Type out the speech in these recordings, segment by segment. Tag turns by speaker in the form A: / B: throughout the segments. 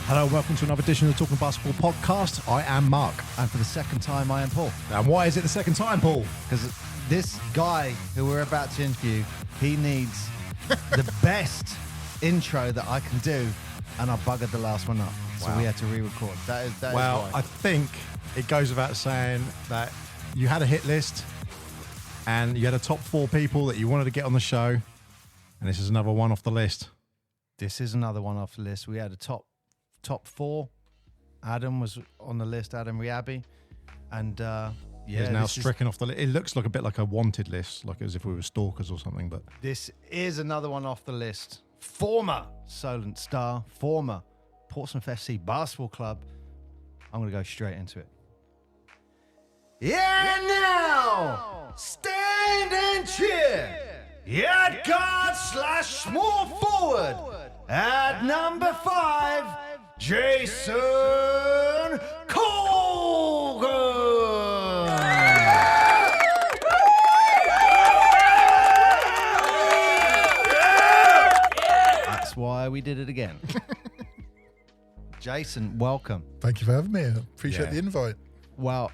A: Hello and welcome to another edition of the Talking Basketball podcast. I am Mark.
B: And for the second time, I am Paul.
A: And why is it the second time, Paul?
B: Because this guy who we're about to interview, he needs the best intro that I can do, and I buggered the last one up. So we had to re-record. That is
A: Well, I think it goes without saying that you had a hit list and you had a top 4 people that you wanted to get on the show, and this is another one off the list.
B: This is another one off the list. We had a top 4. Adam was on the list, Adam Riabi. And
A: He's now stricken off the list. It looks like a bit like a wanted list, like as if we were stalkers or something. But
B: this is another one off the list. Former Solent star, former Portsmouth FC Basketball Club. I'm going to go straight into it. Yeah, now, stand and cheer. Yard guard / small forward. At number 5, Jason Colgan. That's why we did it again. Jason, welcome.
C: Thank you for having me. I appreciate the invite.
B: Well,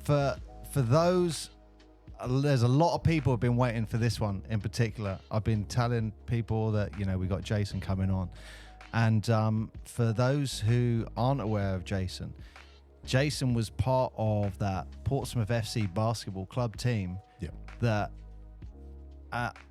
B: for those, there's a lot of people who have been waiting for this one in particular. I've been telling people that, we got Jason coming on. And for those who aren't aware of Jason was part of that Portsmouth FC Basketball Club team that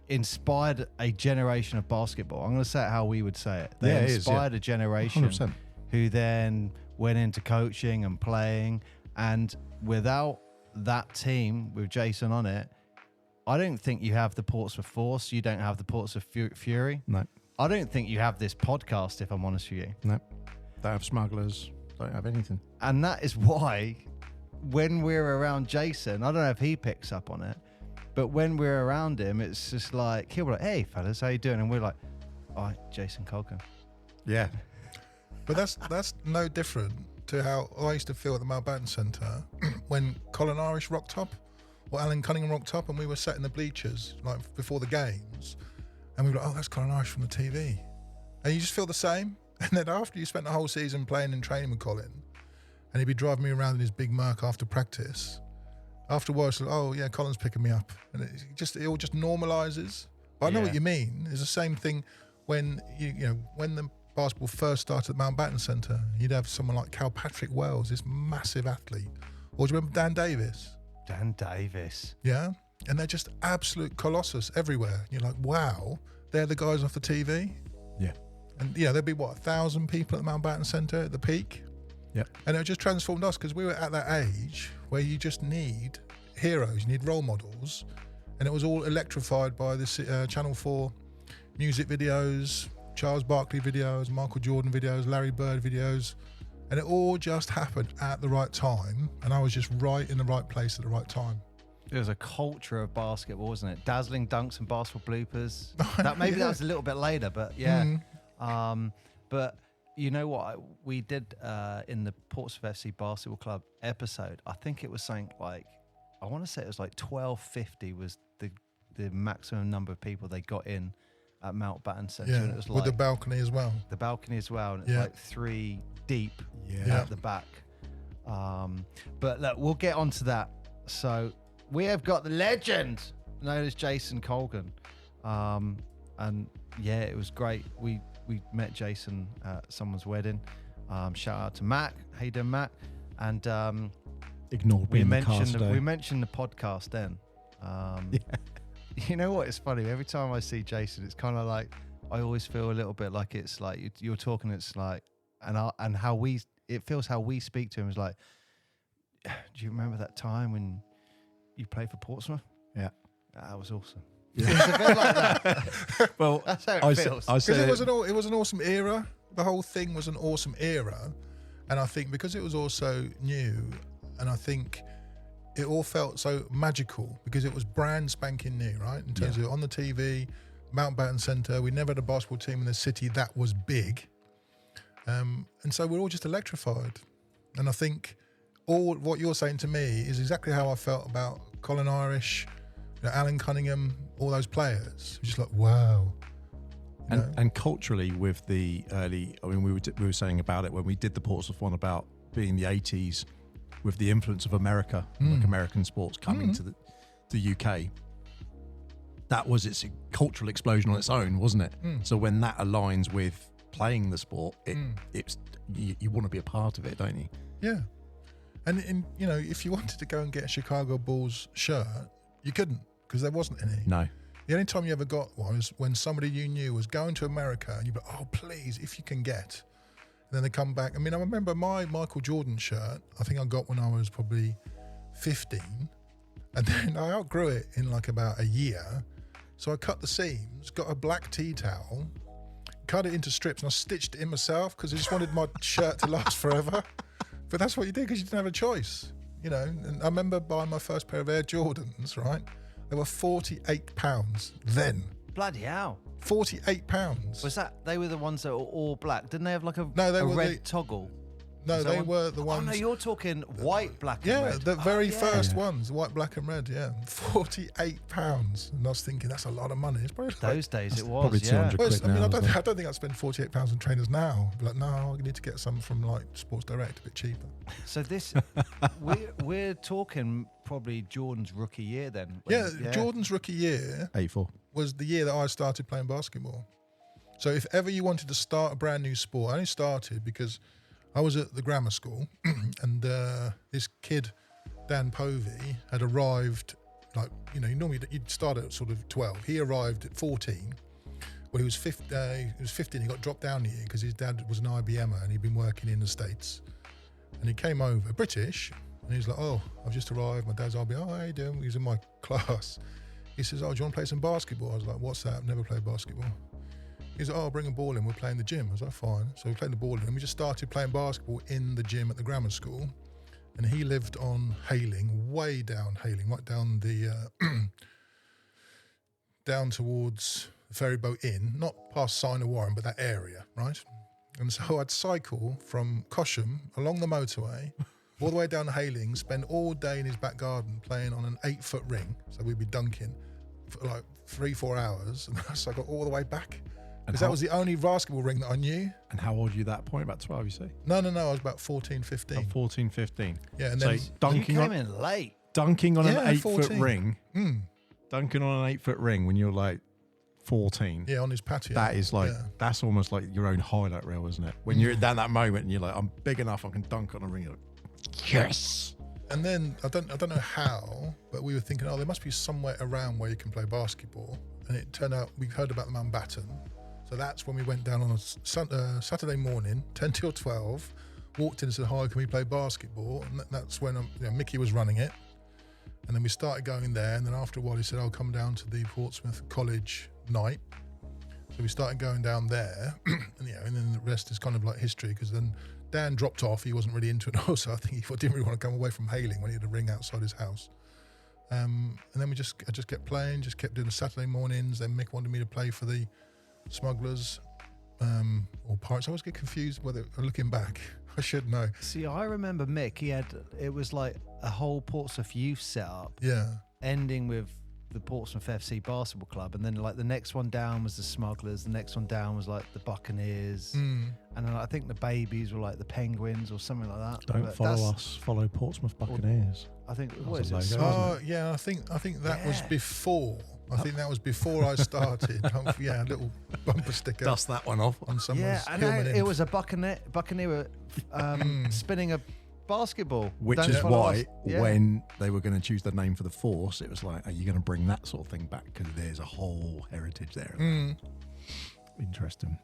B: inspired a generation of basketball. I'm going to say it how we would say it. They inspired a generation
A: 100%.
B: who then went into coaching and playing. And without that team with Jason on it, I don't think you have the Portsmouth Force. You don't have the Portsmouth Fury.
A: No.
B: I don't think you have this podcast, if I'm honest with you.
A: No. Don't have smugglers. Don't have anything.
B: And that is why when we're around Jason, I don't know if he picks up on it, but when we're around him, it's just like, he'll be like, hey, fellas, how you doing? And we're like, all right, Jason Colgan.
A: Yeah.
C: But that's no different to how I used to feel at the Mountbatten Centre when Colin Irish rocked up or Alan Cunningham rocked up and we were sat in the bleachers like before the games and we were like, oh, that's Colin Irish from the TV. And you just feel the same. And then after you spent the whole season playing and training with Colin and he'd be driving me around in his big Merc after practice, after a while it's like, oh yeah, Colin's picking me up. And it all just normalises. But I know what you mean. It's the same thing when when the basketball first started at Mountbatten Centre, you'd have someone like Cal Patrick Wells, this massive athlete. Or do you remember Dan Davis?
B: Dan Davis.
C: Yeah. And they're just absolute colossus everywhere. You're like, wow, they're the guys off the TV.
A: Yeah.
C: And there'd be 1,000 people at the Mountbatten Centre at the peak.
A: Yeah.
C: And it just transformed us because we were at that age where you just need heroes, you need role models. And it was all electrified by this Channel 4 music videos, Charles Barkley videos, Michael Jordan videos, Larry Bird videos, and it all just happened at the right time, and I was just right in the right place at the right time.
B: It was a culture of basketball, wasn't it? Dazzling dunks and basketball bloopers. That was a little bit later, but yeah. But you know what we did in the Portsmouth FC Basketball Club episode? I think it was something like, I want to say it was like 1250 was the maximum number of people they got in at Mountbatten Centre.
C: Yeah,
B: and it was
C: with the balcony as well.
B: The balcony as well, and it's like 3 deep at the back. But look, we'll get onto that. So we have got the legend known as Jason Colgan. And yeah, it was great. We met Jason at someone's wedding. Shout out to Matt. How you doing, Matt? And
A: Ignored
B: we
A: me in the car today.
B: we mentioned the podcast then. You know what? It's funny. Every time I see Jason, it's kind of like I always feel a little bit like it's like you're talking. It's like and how it feels how we speak to him is like. Do you remember that time when you played for Portsmouth?
A: Yeah,
B: that was awesome. It's a bit like that.
A: Well,
B: that's how it feels.
C: Because it was an awesome era. The whole thing was an awesome era, and I think because it was also new, and I think it all felt so magical because it was brand spanking new, right? In terms of on the TV, Mountbatten Centre, we never had a basketball team in the city that was big. And so we're all just electrified. And I think all what you're saying to me is exactly how I felt about Colin Irish, Alan Cunningham, all those players. Just like, wow,
A: And culturally, with the early, I mean, we were saying about it when we did the Portsmouth one about being the 80s with the influence of America, like American sports coming to the UK. That was its cultural explosion on its own, wasn't it? So when that aligns with playing the sport, it's you want to be a part of it, don't you?
C: Yeah. And if you wanted to go and get a Chicago Bulls shirt, you couldn't because there wasn't any.
A: No.
C: The only time you ever got one was when somebody you knew was going to America and you'd be like, oh, please, if you can get. And then they come back. I mean, I remember my Michael Jordan shirt, I think I got when I was probably 15. And then I outgrew it in like about a year. So I cut the seams, got a black tea towel, cut it into strips, and I stitched it in myself because I just wanted my shirt to last forever. But that's what you did because you didn't have a choice, And I remember buying my first pair of Air Jordans, right? They were £48 then.
B: Bloody hell.
C: £48.
B: Was that, they were the ones that were all black? Didn't they have like a red toggle?
C: No, they were the ones.
B: Oh, no, you're talking white, black, and
C: yeah,
B: red.
C: the very first ones, white, black, and red. Yeah, £48. And I was thinking that's a lot of money. It's probably
B: those days it was
A: probably 200 quid now.
C: I don't think I'd spend £48 on trainers now. I'd be like, no, I need to get some from like Sports Direct, a bit cheaper.
B: So this, we're talking probably Jordan's rookie year then.
C: Jordan's rookie year
A: 84
C: was the year that I started playing basketball. So if ever you wanted to start a brand new sport, I only started because I was at the grammar school and this kid, Dan Povey, had arrived, normally you'd start at sort of 12. He arrived at 14. Well, he was 15, he got dropped down a year because his dad was an IBMer and he'd been working in the States. And he came over, British, and he was like, oh, I've just arrived, my dad's IBMer, oh, how you doing? He was in my class. He says, oh, do you want to play some basketball? I was like, what's that? I've never played basketball. He's like, oh, bring a ball in, we'll play in the gym. I was like, fine. So we played the ball in, and we just started playing basketball in the gym at the grammar school. And he lived on Hayling, way down Hayling, right down the, down towards the ferry boat inn, not past Sign of Warren, but that area, right? And so I'd cycle from Cosham along the motorway, all the way down to Hayling, spend all day in his back garden playing on an 8-foot ring. So we'd be dunking for like 3-4 hours. And I cycled all the way back. Because that was the only basketball ring that I knew.
A: And how old were you at that point? About 12, you say?
C: No, I was about 14, 15.
A: About 14, 15.
C: Yeah, and
A: so
C: then
A: dunking
B: you came in late.
A: Dunking on an 8-foot
C: 14.
A: ring. Dunking on an 8-foot ring when you're like 14.
C: Yeah, on his patio.
A: That is like, that's almost like your own highlight reel, isn't it? When you're down that moment and you're like, I'm big enough, I can dunk on a ring. You're like, yes.
C: And then, I don't know how, but we were thinking, there must be somewhere around where you can play basketball. And it turned out, we heard about the Mountbatten. So that's when we went down on a Saturday morning, 10 till 12, walked in and said, hi, can we play basketball? And that's when Mickey was running it. And then we started going there. And then after a while, he said, I'll come down to the Portsmouth College night. So we started going down there. And then the rest is kind of like history because then Dan dropped off. He wasn't really into it. Also, I think he didn't really want to come away from Hayling when he had a ring outside his house. And then I just kept playing, just kept doing the Saturday mornings. Then Mick wanted me to play for the Smugglers or Pirates. I always get confused whether, looking back, I should know.
B: See, I remember Mick, it was like a whole Portsmouth youth setup.
C: Yeah.
B: Ending with the Portsmouth FC basketball club. And then like the next one down was the Smugglers. The next one down was like the Buccaneers. And then I think the babies were like the Penguins or something like that.
A: Don't follow us, follow Portsmouth Buccaneers.
B: I think,
A: what is
B: it?
A: Oh,
C: yeah, I think that was before. I think that was before I started. A little bumper sticker.
A: Dust that one off
C: on someone's
B: and it was a Buccaneer spinning a basketball.
A: Which is why when they were going to choose the name for the Force, it was like, are you going to bring that sort of thing back? Because there's a whole heritage there. Interesting.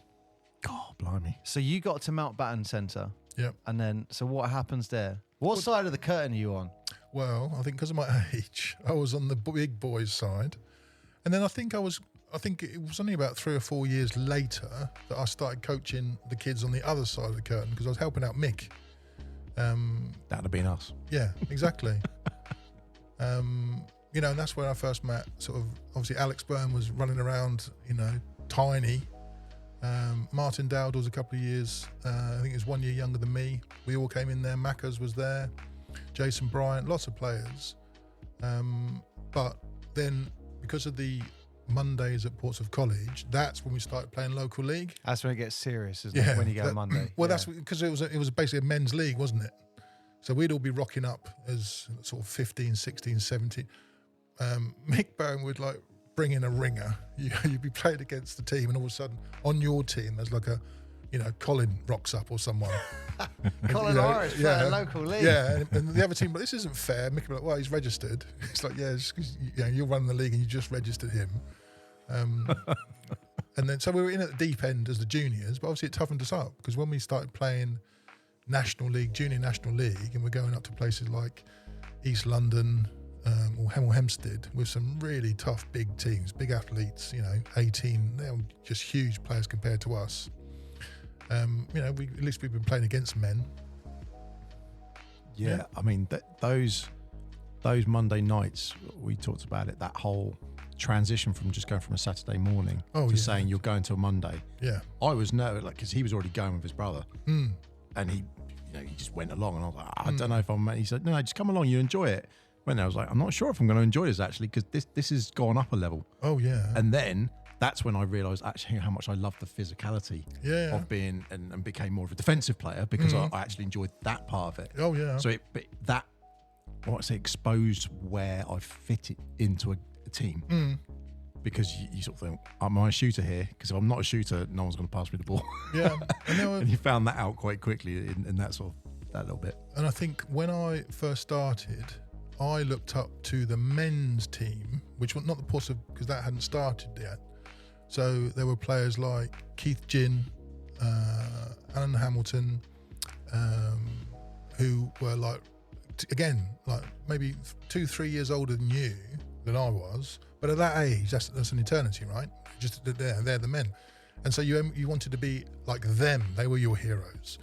A: God, blimey.
B: So you got to Mountbatten Centre.
C: Yep. And
B: then, so what happens there? What side of the curtain are you on?
C: Well, I think because of my age, I was on the big boys' side. And then I think it was only about 3 or 4 years later that I started coaching the kids on the other side of the curtain because I was helping out Mick.
A: That'd have been us.
C: Yeah, exactly. And that's where I first met sort of, obviously Alex Byrne was running around, tiny. Martin Dowd was a couple of years, I think he was 1 year younger than me. We all came in there. Maccas was there. Jason Bryant, lots of players. But then because of the Mondays at Portsmouth College, that's when we started playing local league.
B: That's when it gets serious, isn't it? When you go Monday.
C: Well, that's because it was basically a men's league, wasn't it? So we'd all be rocking up as sort of 15, 16, 17. Mick Bowen would like bring in a ringer. You'd be playing against the team, and all of a sudden on your team there's like a, Colin rocks up or someone.
B: Colin Irish playing local league.
C: Yeah, and the other team, but this isn't fair. Mick would be like, well, he's registered. It's like, yeah, it's 'cause, you're running the league and you just registered him. And then so we were in at the deep end as the juniors, but obviously it toughened us up because when we started playing National League, Junior National League, and we're going up to places like East London or Hemel Hempstead with some really tough big teams, big athletes, 18, they're just huge players compared to us. At least we've been playing against men.
A: Yeah. I mean, those Monday nights, we talked about it, that whole transition from just going from a Saturday morning to saying you're going to a Monday.
C: Yeah.
A: I was nervous, because he was already going with his brother. And he just went along, and I was like, I don't know if I'm. He said, no, just come along, you enjoy it. When I was like, I'm not sure if I'm going to enjoy this actually, because this has gone up a level.
C: Oh yeah.
A: And then that's when I realised actually how much I love the physicality of being and became more of a defensive player because I actually enjoyed that part of it.
C: Oh yeah.
A: So exposed where I fit it into a team. Because you sort of think, am I a shooter here? Because if I'm not a shooter, no one's going to pass me the ball.
C: Yeah.
A: And you found that out quite quickly in that little bit.
C: And I think when I first started, I looked up to the men's team, which was not the Portsmouth, because that hadn't started yet. So there were players like Keith Ginn, Alan Hamilton, who were like maybe 2-3 years older than you, than I was. But at that age, that's an eternity, right? Just they're the men. And so you wanted to be like them. They were your heroes.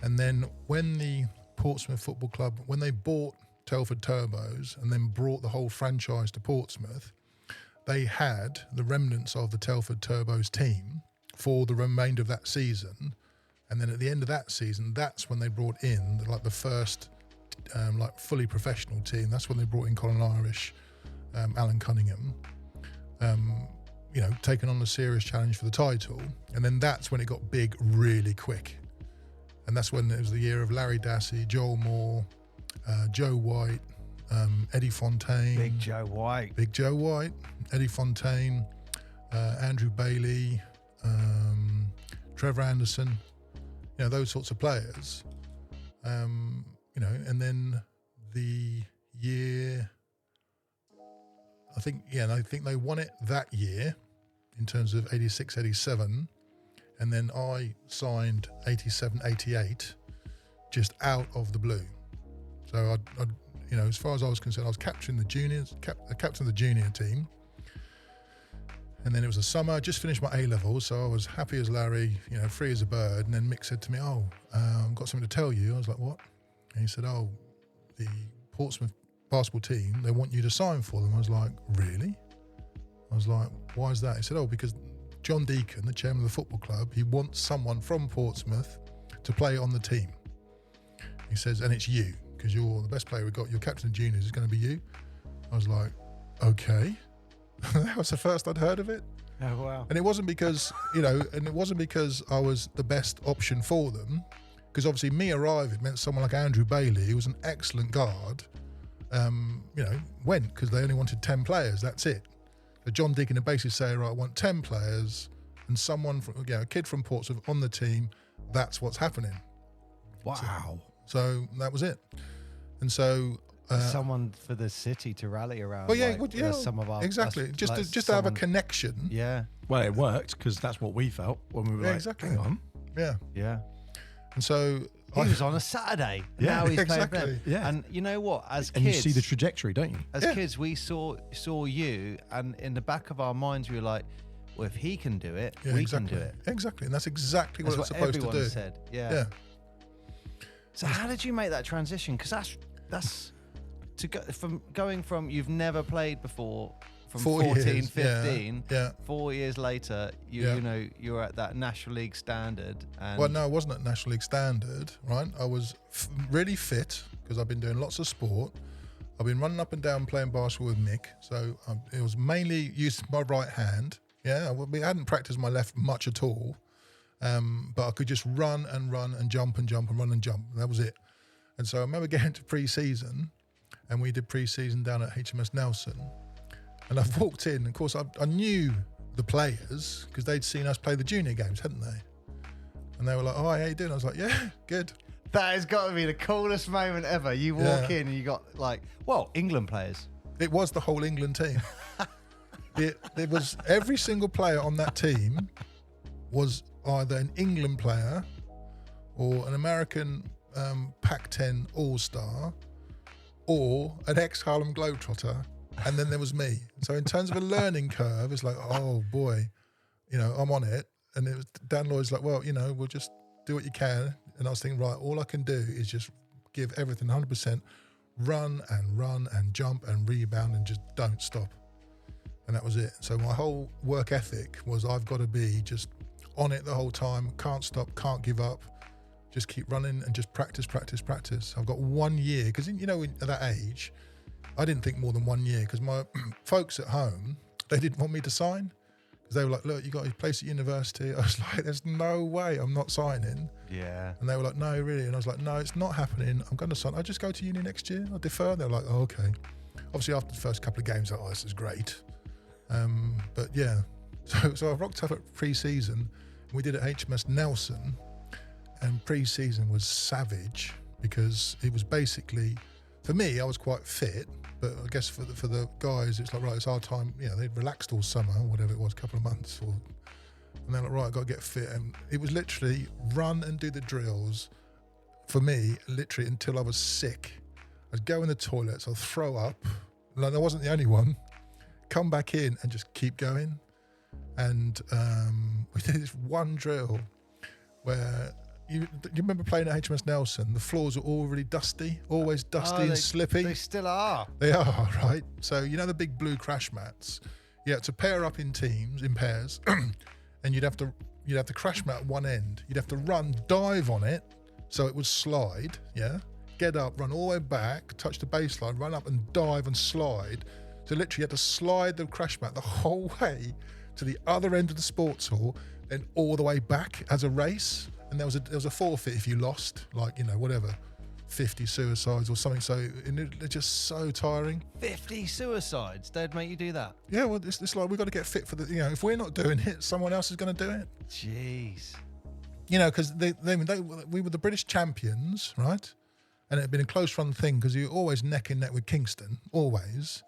C: And then when the Portsmouth Football Club, when they bought Telford Turbos and then brought the whole franchise to Portsmouth, they had the remnants of the Telford Turbos team for the remainder of that season. And then at the end of that season, that's when they brought in the first fully professional team. That's when they brought in Colin Irish, Alan Cunningham, taking on a serious challenge for the title. And then that's when it got big really quick. And that's when it was the year of Larry Dassey, Joel Moore, Joe White, Eddie Fontaine.
B: Big Joe White, Eddie Fontaine,
C: Andrew Bailey, Trevor Anderson, those sorts of players. And then the year, I think they won it that year in terms of 86, 87. And then I signed 87, 88 just out of the blue. So I as far as I was concerned, I was captain of the junior team. And then it was a summer, I just finished my A-levels, so I was happy as Larry, free as a bird. And then Mick said to me, I've got something to tell you. I was like, what? And he said, the Portsmouth basketball team, they want you to sign for them. I was like, really? I was like, why is that? He said, because John Deacon, the chairman of the football club, he wants someone from Portsmouth to play on the team. He says, and it's you, because you're the best player we've got. Your captain of juniors is going to be you. I was like, okay. That was the first I'd heard of it.
B: Oh, wow.
C: And it wasn't because, I was the best option for them, because obviously me arriving meant someone like Andrew Bailey, who was an excellent guard, went because they only wanted 10 players. That's it. So John Deacon would basically say, right, I want 10 players and someone from, a kid from Portsmouth on the team. That's what's happening.
A: Wow.
C: So that was it. And so
B: someone for the city to rally around.
C: Well, yeah,
B: some of our
C: exactly. Just to have a connection.
B: Yeah.
A: Well, it worked because that's what we felt when we were
C: exactly.
A: Hang on.
C: Yeah.
B: Yeah.
C: And so
B: he was on a Saturday. And now he's
C: exactly.
B: playing them. Yeah. And you know what? As
A: and
B: kids,
A: you see the trajectory, don't you?
B: As kids, we saw you, and in the back of our minds, we were like, well, if he can do it, we can do it.
C: Exactly. And that's exactly what it's supposed to do.
B: Everyone said. Yeah. So how did you make that transition? Because that's to go from you've never played before, from 14, 15, 4 years later, you're at that National League standard. And
C: well, no, I wasn't at National League standard, right? I was really fit because I've been doing lots of sport. I've been running up and down playing basketball with Mick, so it was mainly used my right hand. Yeah, I hadn't practiced my left much at all, but I could just run and jump and jump and run and jump. That was it. And so I remember getting to pre-season, and we did pre-season down at HMS Nelson. And I walked in, of course, I knew the players because they'd seen us play the junior games, hadn't they? And they were like, "Oh, how you doing?" I was like, "Yeah, good."
B: That has got to be the coolest moment ever. You walk in and you got England players.
C: It was the whole England team. it was every single player on that team was either an England player or an American Pac-10 All-Star or an ex-Harlem Globetrotter. And then there was me. So in terms of a learning curve, it's like, oh boy, I'm on it. And it was, Dan Lloyd's like, well, we'll just do what you can. And I was thinking, right, all I can do is just give everything 100%, run and jump and rebound and just don't stop. And that was it. So my whole work ethic was I've got to be just on it the whole time, can't stop, can't give up, just keep running and just practice. I've got 1 year, because, at that age, I didn't think more than 1 year, because my folks at home, they didn't want me to sign. Because they were like, look, you got a place at university. I was like, there's no way I'm not signing.
B: Yeah.
C: And they were like, no, really? And I was like, no, it's not happening. I'm going to sign. I'll just go to uni next year. I'll defer. They were like, oh, okay. Obviously, after the first couple of games, oh, this is great. But yeah, so I rocked up at pre-season. We did it at HMS Nelson. And pre-season was savage because it was basically, for me, I was quite fit. But I guess for the guys, it's like, right, it's our time. They'd relaxed all summer, or whatever it was, a couple of months. And they're like, right, I've got to get fit. And it was literally run and do the drills for me, literally until I was sick. I'd go in the toilets, I'd throw up. Like, I wasn't the only one. Come back in and just keep going. And we did this one drill where, you remember playing at HMS Nelson? The floors were all really dusty, always dusty and slippy.
B: They still are.
C: They are, right? So the big blue crash mats. You had to pair up in pairs, and you'd have to crash mat at one end. You'd have to run, dive on it, so it would slide. Yeah, get up, run all the way back, touch the baseline, run up and dive and slide. So literally, you had to slide the crash mat the whole way to the other end of the sports hall, then all the way back as a race. And there was a forfeit if you lost, like, whatever, 50 suicides or something. So it's just so tiring.
B: 50 suicides? They'd make you do that?
C: Yeah, well, it's like we've got to get fit for the, if we're not doing it, someone else is going to do it.
B: Jeez.
C: Because we were the British champions, right? And it had been a close run thing because you were always neck and neck with Kingston, always.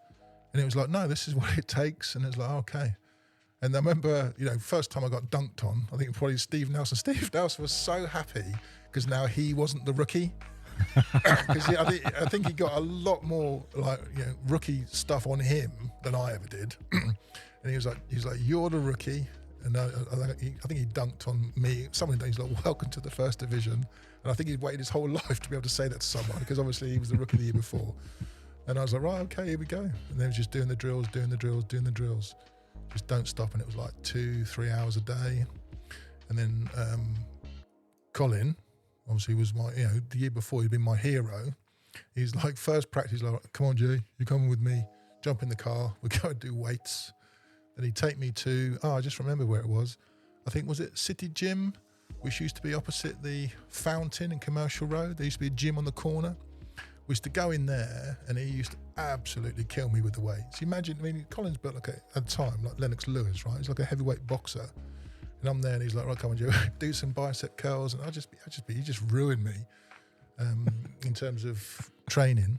C: And it was like, no, this is what it takes. And it's like, okay. And I remember, first time I got dunked on, I think probably Steve Nelson. Steve Nelson was so happy because now he wasn't the rookie. Because I think he got a lot more rookie stuff on him than I ever did. And he was like, you're the rookie. And I think he dunked on me. Something he's like, welcome to the first division. And I think he'd waited his whole life to be able to say that to someone because obviously he was the rookie the year before. And I was like, right, okay, here we go. And they were just doing the drills. Just don't stop. And it was like 2-3 hours a day. And then Colin, obviously was my, the year before he'd been my hero. He's like, first practice, like, come on, Jay, you're coming with me. Jump in the car. We go and do weights. Then he'd take me to, I just remember where it was. I think, was it City Gym, which used to be opposite the fountain in Commercial Road. There used to be a gym on the corner. We used to go in there, and he used to absolutely kill me with the weights. Imagine, Colin's built at the time, like Lennox Lewis, right? He's like a heavyweight boxer. And I'm there, and he's like, right, come on, Joe, do some bicep curls. And he just ruined me in terms of training.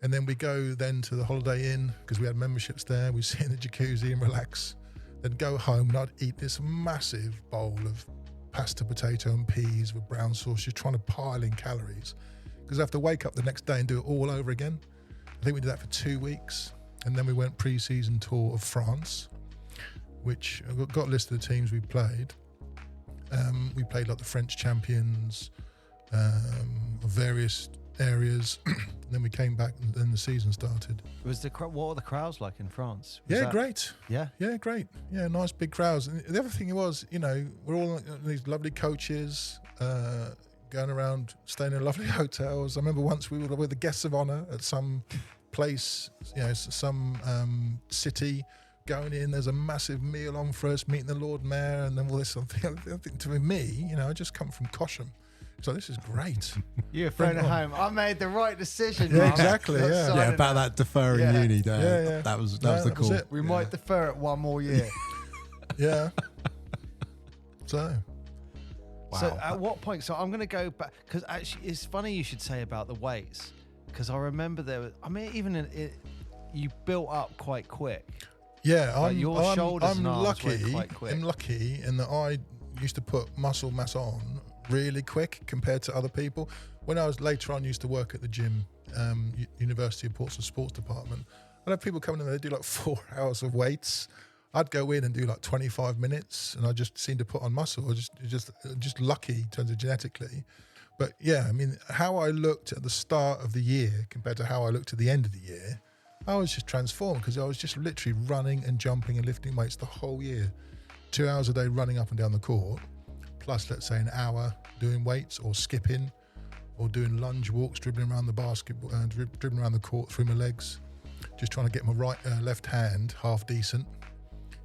C: And then we go then to the Holiday Inn, because we had memberships there. We sit in the jacuzzi and relax. Then go home, and I'd eat this massive bowl of pasta, potato, and peas with brown sauce, just trying to pile in calories. Because I have to wake up the next day and do it all over again. I think we did that for 2 weeks. And then we went pre-season tour of France, which I've got a list of the teams we played. We played like the French champions of various areas. Then we came back and then the season started.
B: What were the crowds like in France?
C: Great.
B: Yeah? Yeah,
C: great. Yeah, nice big crowds. And the other thing was, we're all these lovely coaches, going around staying in lovely hotels. I remember once we were the guests of honour at some place, some city going in. There's a massive meal on first, meeting the Lord Mayor, and then all this sort of thing. I think to me, I just come from Cosham. So this is great.
B: You're throwing it home. I made the right decision.
C: Yeah,
B: Mum.
C: exactly. Yeah,
A: about that deferring uni day.
C: Yeah.
A: That was the call.
C: It.
B: We might defer it one more year.
C: Yeah. So.
A: Wow.
B: So at what point? So I'm going to go back, because actually it's funny you should say about the weights, because I remember you built up quite quick.
C: Yeah,
B: Like your shoulders and arms went
C: lucky.
B: quite quick.
C: I'm lucky in that I used to put muscle mass on really quick compared to other people. When I was later on, used to work at the gym, University of Portsmouth Sports Department. I'd have people coming in, they do like 4 hours of weights. I'd go in and do like 25 minutes, and I just seemed to put on muscle. Just lucky in terms of genetically. But yeah, I mean, how I looked at the start of the year compared to how I looked at the end of the year, I was just transformed, because I was just literally running and jumping and lifting weights the whole year. 2 hours a day running up and down the court, plus let's say an hour doing weights or skipping or doing lunge walks, dribbling around the basketball, dribbling around the court through my legs, just trying to get my left hand half decent,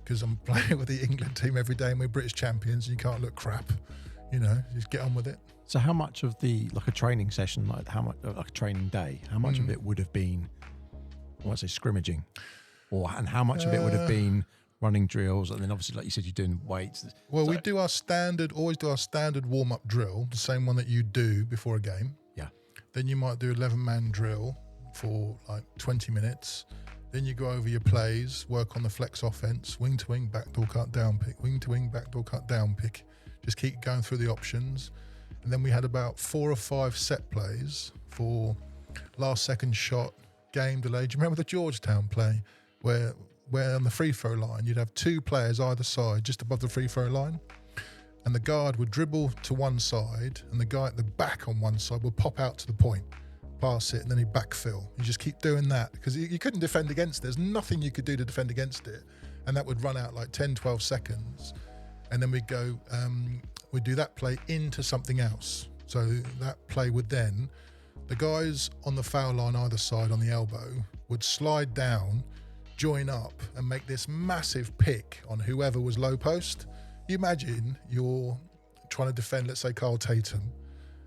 C: because I'm playing with the England team every day and we're British champions and you can't look crap, just get on with it.
A: So how much of like a training session, like a training day, how much of it would have been, I want to say scrimmaging, and how much of it would have been running drills, and then obviously, like you said, you're doing weights?
C: Well, we do always do our standard warm-up drill, the same one that you do before a game.
A: Yeah.
C: Then you might do 11-man drill for like 20 minutes. Then you go over your plays, work on the flex offense, wing to wing, backdoor cut, down pick, wing to wing, backdoor cut, down pick. Just keep going through the options. And then we had about 4 or 5 set plays for last second shot, game delay. Do you remember the Georgetown play where on the free throw line, you'd have 2 players either side, just above the free throw line, and the guard would dribble to one side, and the guy at the back on one side would pop out to the point, pass it, and then he'd backfill. You just keep doing that, because you couldn't defend against it. There's nothing you could do to defend against it, and that would run out like 10, 12 seconds, and then we'd go, we'd do that play into something else. So that play would then, the guys on the foul line either side on the elbow would slide down, join up, and make this massive pick on whoever was low post. You imagine you're trying to defend, let's say, Carl Tatum,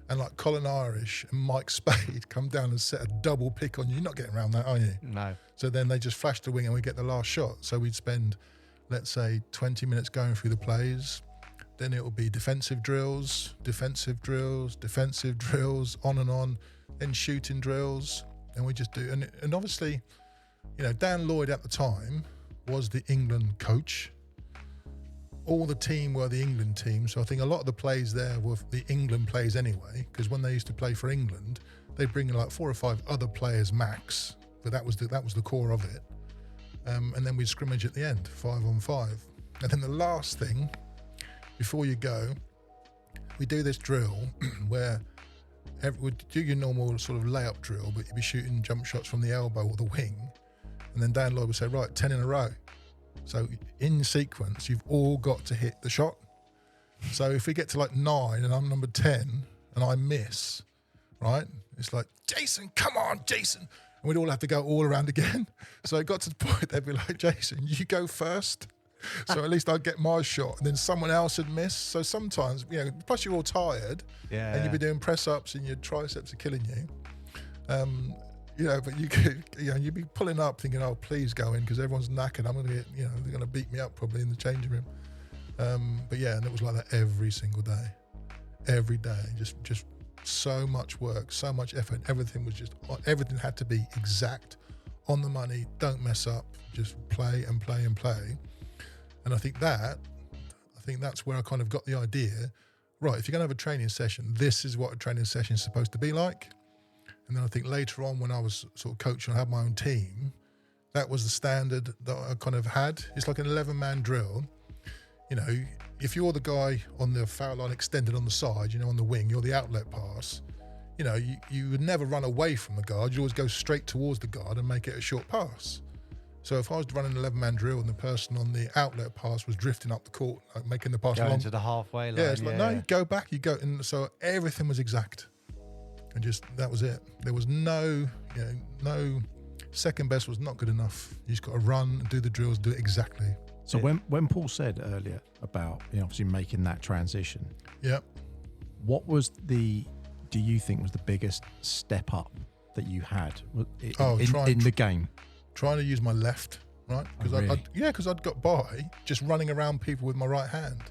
C: and like Colin Irish and Mike Spade come down and set a double pick on you. You're not getting around that, are you?
B: No.
C: So then they just flash the wing and we get the last shot. So we'd spend, let's say, 20 minutes going through the plays. Then it would be defensive drills, on and on, then shooting drills. And we just do, and obviously, Dan Lloyd at the time was the England coach. All the team were the England team. So I think a lot of the plays there were the England plays anyway, because when they used to play for England, they'd bring in like 4 or 5 other players max, but that was the core of it. And then we'd scrimmage at the end, 5 on 5. And then the last thing, before you go, we do this drill where we'd do your normal sort of layup drill, but you'd be shooting jump shots from the elbow or the wing. And then Dan Lloyd would say, right, 10 in a row. So in sequence, you've all got to hit the shot. So if we get to like 9 and I'm number 10 and I miss, right? It's like, Jason, come on, Jason. And we'd all have to go all around again. So it got to the point they'd be like, Jason, you go first. So at least I'd get my shot, and then someone else would miss. So sometimes, plus you're all tired, and you'd be doing press ups and your triceps are killing you. But you could, you'd be pulling up thinking, oh, please go in, because everyone's knackered. I'm going to get, they're going to beat me up probably in the changing room. And it was like that every single day, just so much work, so much effort. Everything had to be exact, on the money. Don't mess up. Just play and play and play. And I think that's where I kind of got the idea, right, if you're going to have a training session, this is what a training session is supposed to be like. And then I think later on when I was sort of coaching, I had my own team, that was the standard that I kind of had. It's like an 11-man drill. If you're the guy on the foul line extended on the side, on the wing, you're the outlet pass, you would never run away from the guard. You'd always go straight towards the guard and make it a short pass. So if I was running an 11-man drill and the person on the outlet pass was drifting up the court, like making the pass
B: going to the halfway line.
C: Yeah, it's like, you go back, you go. And so everything was exact. And just, that was it. There was no Second best was not good enough. You just got to run and do the drills, do it exactly.
A: So when Paul said earlier about obviously making that transition, what was do you think was the biggest step up that you had in the game?
C: Trying to use my left, right? Because because I'd got by just running around people with my right hand.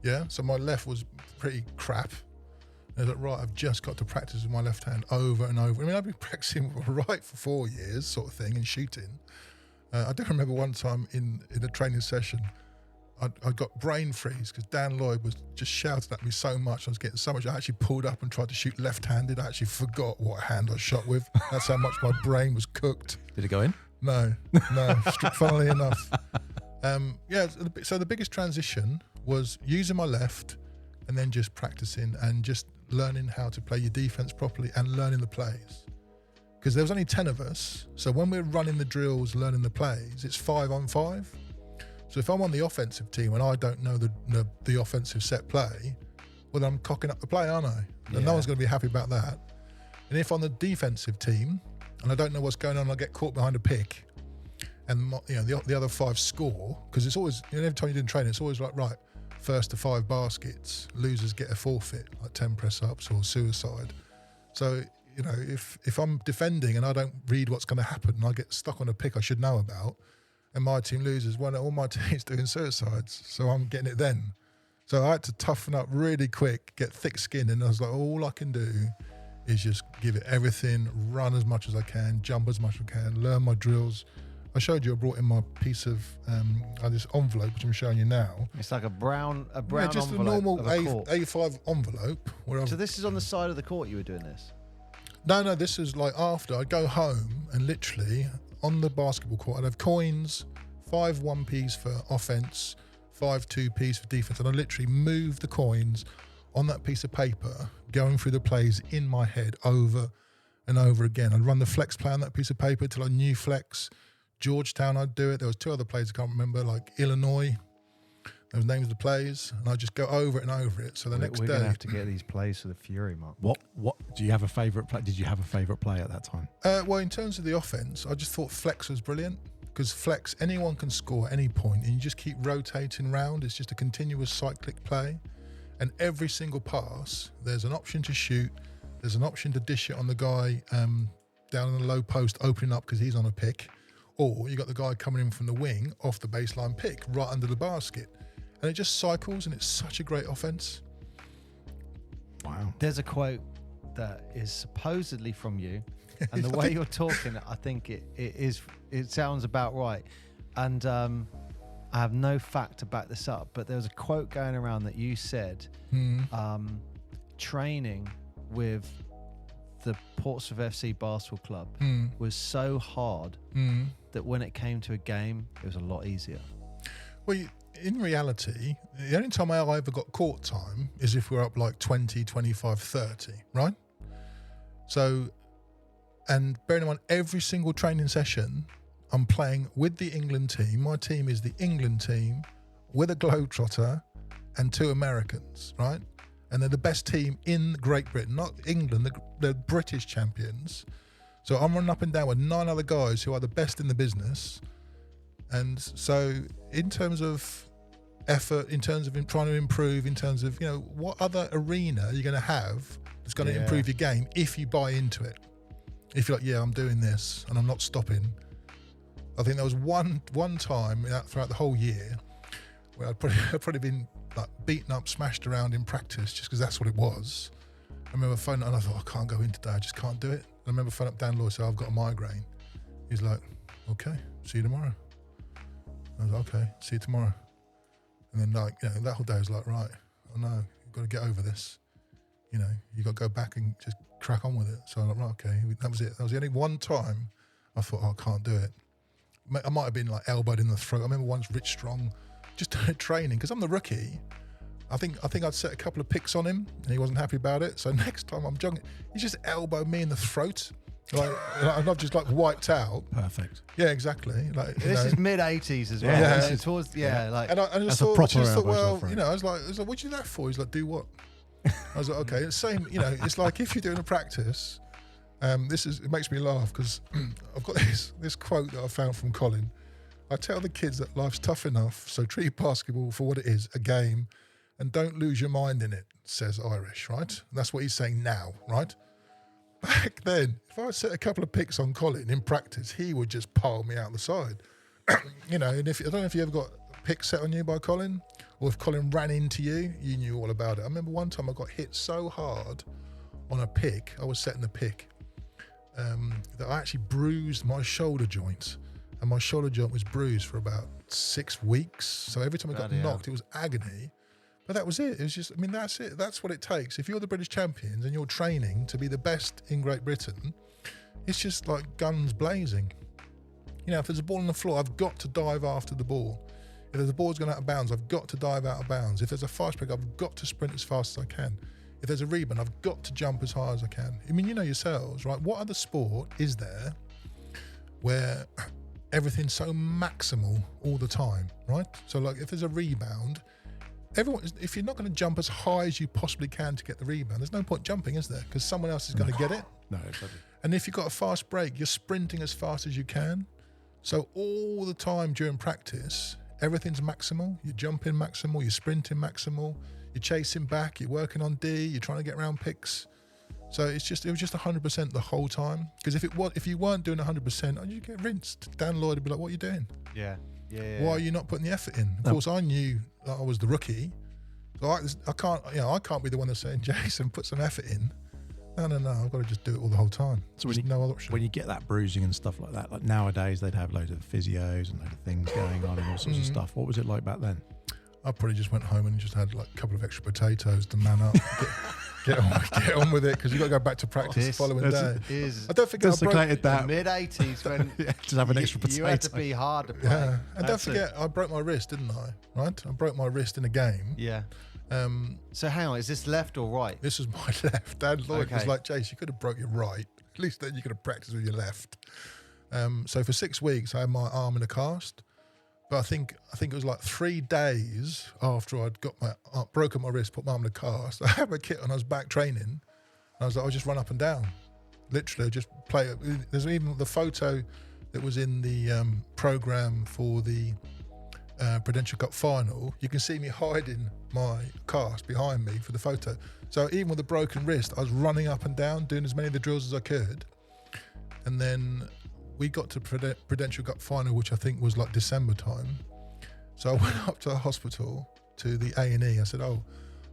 C: Yeah, so my left was pretty crap. And I was like, right, I've just got to practice with my left hand over and over. I mean, I've been practicing right for 4 years, sort of thing, and shooting. I do remember one time in a training session, I got brain freeze because Dan Lloyd was just shouting at me so much. I was getting so much. I actually pulled up and tried to shoot left-handed. I actually forgot what hand I shot with. That's how much my brain was cooked.
A: Did it go in?
C: No. Funnily enough. So the biggest transition was using my left and then just practicing and just learning how to play your defense properly and learning the plays. Because there was only 10 of us. So when we're running the drills, learning the plays, it's 5 on 5. So if I'm on the offensive team and I don't know the offensive set play, well, then I'm cocking up the play, aren't I? And no one's going to be happy about that. And if on the defensive team and I don't know what's going on, I get caught behind a pick and the other 5 score, because it's always, every time you do training, it's always like, right, first to 5 baskets, losers get a forfeit, like 10 press-ups or suicide. So, if I'm defending and I don't read what's going to happen and I get stuck on a pick I should know about and my team loses, well, all my team's doing suicides, so I'm getting it then. So I had to toughen up really quick, get thick skin, and I was like, all I can do is just give it everything, run as much as I can, jump as much as I can, learn my drills. I showed you, I brought in my piece of this envelope, which I'm showing you now.
B: It's like a brown
C: just
B: envelope.
C: a normal
B: of a court.
C: A5 envelope.
B: So this is on the side of the court you were doing this?
C: No, this is like after. I'd go home and literally on the basketball court, I'd have coins, 5 1p's for offense, 5 2p's for defense, and I'd literally move the coins on that piece of paper, going through the plays in my head over and over again. I'd run the flex play on that piece of paper till I knew flex. Georgetown, I'd do it. There was 2 other plays I can't remember, like Illinois. Those names of the plays, and I just go over it and over it. So the next day,
B: we're gonna have to get these plays for the Fury, Mark.
A: What do you have a favourite play? Did you have a favourite play at that time?
C: Well, in terms of the offense, I just thought flex was brilliant because flex, anyone can score at any point, and you just keep rotating round. It's just a continuous cyclic play, and every single pass, there's an option to shoot. There's an option to dish it on the guy down in the low post, opening up because he's on a pick. Or you got the guy coming in from the wing off the baseline pick, right under the basket. And it just cycles, and it's such a great offense.
A: Wow.
B: There's a quote that is supposedly from you, and the way you're talking, I think it sounds about right. And I have no fact to back this up, but there was a quote going around that you said training with the Portsmouth FC basketball club was so hard that when it came to a game, it was a lot easier.
C: Well, in reality, the only time I ever got court time is if we're up like 20, 25, 30, right? So, and bearing in mind, every single training session, I'm playing with the England team. My team is the England team with a Globetrotter and 2 Americans, right? And they're the best team in Great Britain, not England, they're British champions. So I'm running up and down with 9 other guys who are the best in the business. And so in terms of effort, in terms of trying to improve, in terms of, what other arena are you going to have that's going to improve your game if you buy into it? If you're like, I'm doing this and I'm not stopping. I think there was one time throughout the whole year where I'd probably been like beaten up, smashed around in practice just because that's what it was. I remember phoning and I thought, I can't go in today, I just can't do it. I remember phoning up Dan Lloyd, said, I've got a migraine. He's like, okay, see you tomorrow. I was like, okay, see you tomorrow. And then that whole day was like, right, I know, you've got to get over this. You've got to go back and just crack on with it. So I'm like, right, okay, that was it. That was the only one time I thought, I can't do it. I might have been like elbowed in the throat. I remember once Rich Strong, just training, because I'm the rookie. I think I'd set a couple of picks on him and he wasn't happy about it. So next time I'm jogging, he just elbowed me in the throat. I'm not just like wiped out.
A: Perfect.
C: Yeah, exactly.
B: This is mid-80s as well.
C: Yeah.
B: This is towards, like.
C: And I just thought, well, I was like, what'd you do that for? He's like, do what? I was like, okay. It's same, it's like if you're doing a practice It makes me laugh because I've got this quote that I found from Colin. I tell the kids that life's tough enough, so treat basketball for what it is, a game, and don't lose your mind in it, says Irish, right? And that's what he's saying now, right? Back then, if I set a couple of picks on Colin in practice, he would just pile me out the side. And I don't know if you ever got a pick set on you by Colin, or if Colin ran into you, you knew all about it. I remember one time I got hit so hard on a pick, I was setting the pick, that I actually bruised my shoulder joint. And my shoulder joint was bruised for about 6 weeks. So every time I got knocked, it was agony. But that was it. It was just, that's it. That's what it takes. If you're the British champions and you're training to be the best in Great Britain, it's just like guns blazing. If there's a ball on the floor, I've got to dive after the ball. If there's a ball's going out of bounds, I've got to dive out of bounds. If there's a fast break, I've got to sprint as fast as I can. If there's a rebound, I've got to jump as high as I can. You know yourselves, right? What other sport is there where everything's so maximal all the time, right? So like if there's a rebound, if you're not going to jump as high as you possibly can to get the rebound, there's no point jumping, is there? Because someone else is going to get it.
A: No, exactly.
C: And if you've got a fast break, you're sprinting as fast as you can. So all the time during practice, everything's maximal. You're jumping maximal, you're sprinting maximal, you're chasing back, you're working on D, you're trying to get around picks. So it was just 100% the whole time. Because if you weren't doing 100%, you'd get rinsed. Dan Lloyd would be like, "What are you doing?
B: Yeah.
C: Why are you not putting the effort in?" Of course, I knew that I was the rookie, so I can't be the one that's saying, "Jason, put some effort in." No, I've got to just do it all the whole time.
A: So
C: There's no other option.
A: When you get that bruising and stuff like that, like nowadays they'd have loads of physios and loads of things going on and all sorts of stuff. What was it like back then?
C: I probably just went home and just had like a couple of extra potatoes to man up. Get on with it, because you've got to go back to practice the following day.
B: Is
C: I don't think I broke
A: that.
B: mid-80s when
A: just have an extra potato.
B: You had to be hard to play.
C: Yeah, and don't forget, I broke my wrist, didn't I? Right, I broke my wrist in a game.
B: Yeah. So hang on, is this left or right?
C: This was my left. Dan Lloyd was like, "Chase, you could have broke your right. At least then you could have practiced with your left." So for 6 weeks, I had my arm in a cast. But I think it was like 3 days after I'd got broken my wrist, put my arm in a cast. I had my kit on, I was back training. And I was like, I'll just run up and down. Literally, just play it. There's even the photo that was in the programme for the Prudential Cup final. You can see me hiding my cast behind me for the photo. So even with a broken wrist, I was running up and down, doing as many of the drills as I could. And then we got to Prudential Cup final, which I think was like December time. So I went up to the hospital, to the A&E. I said, "Oh,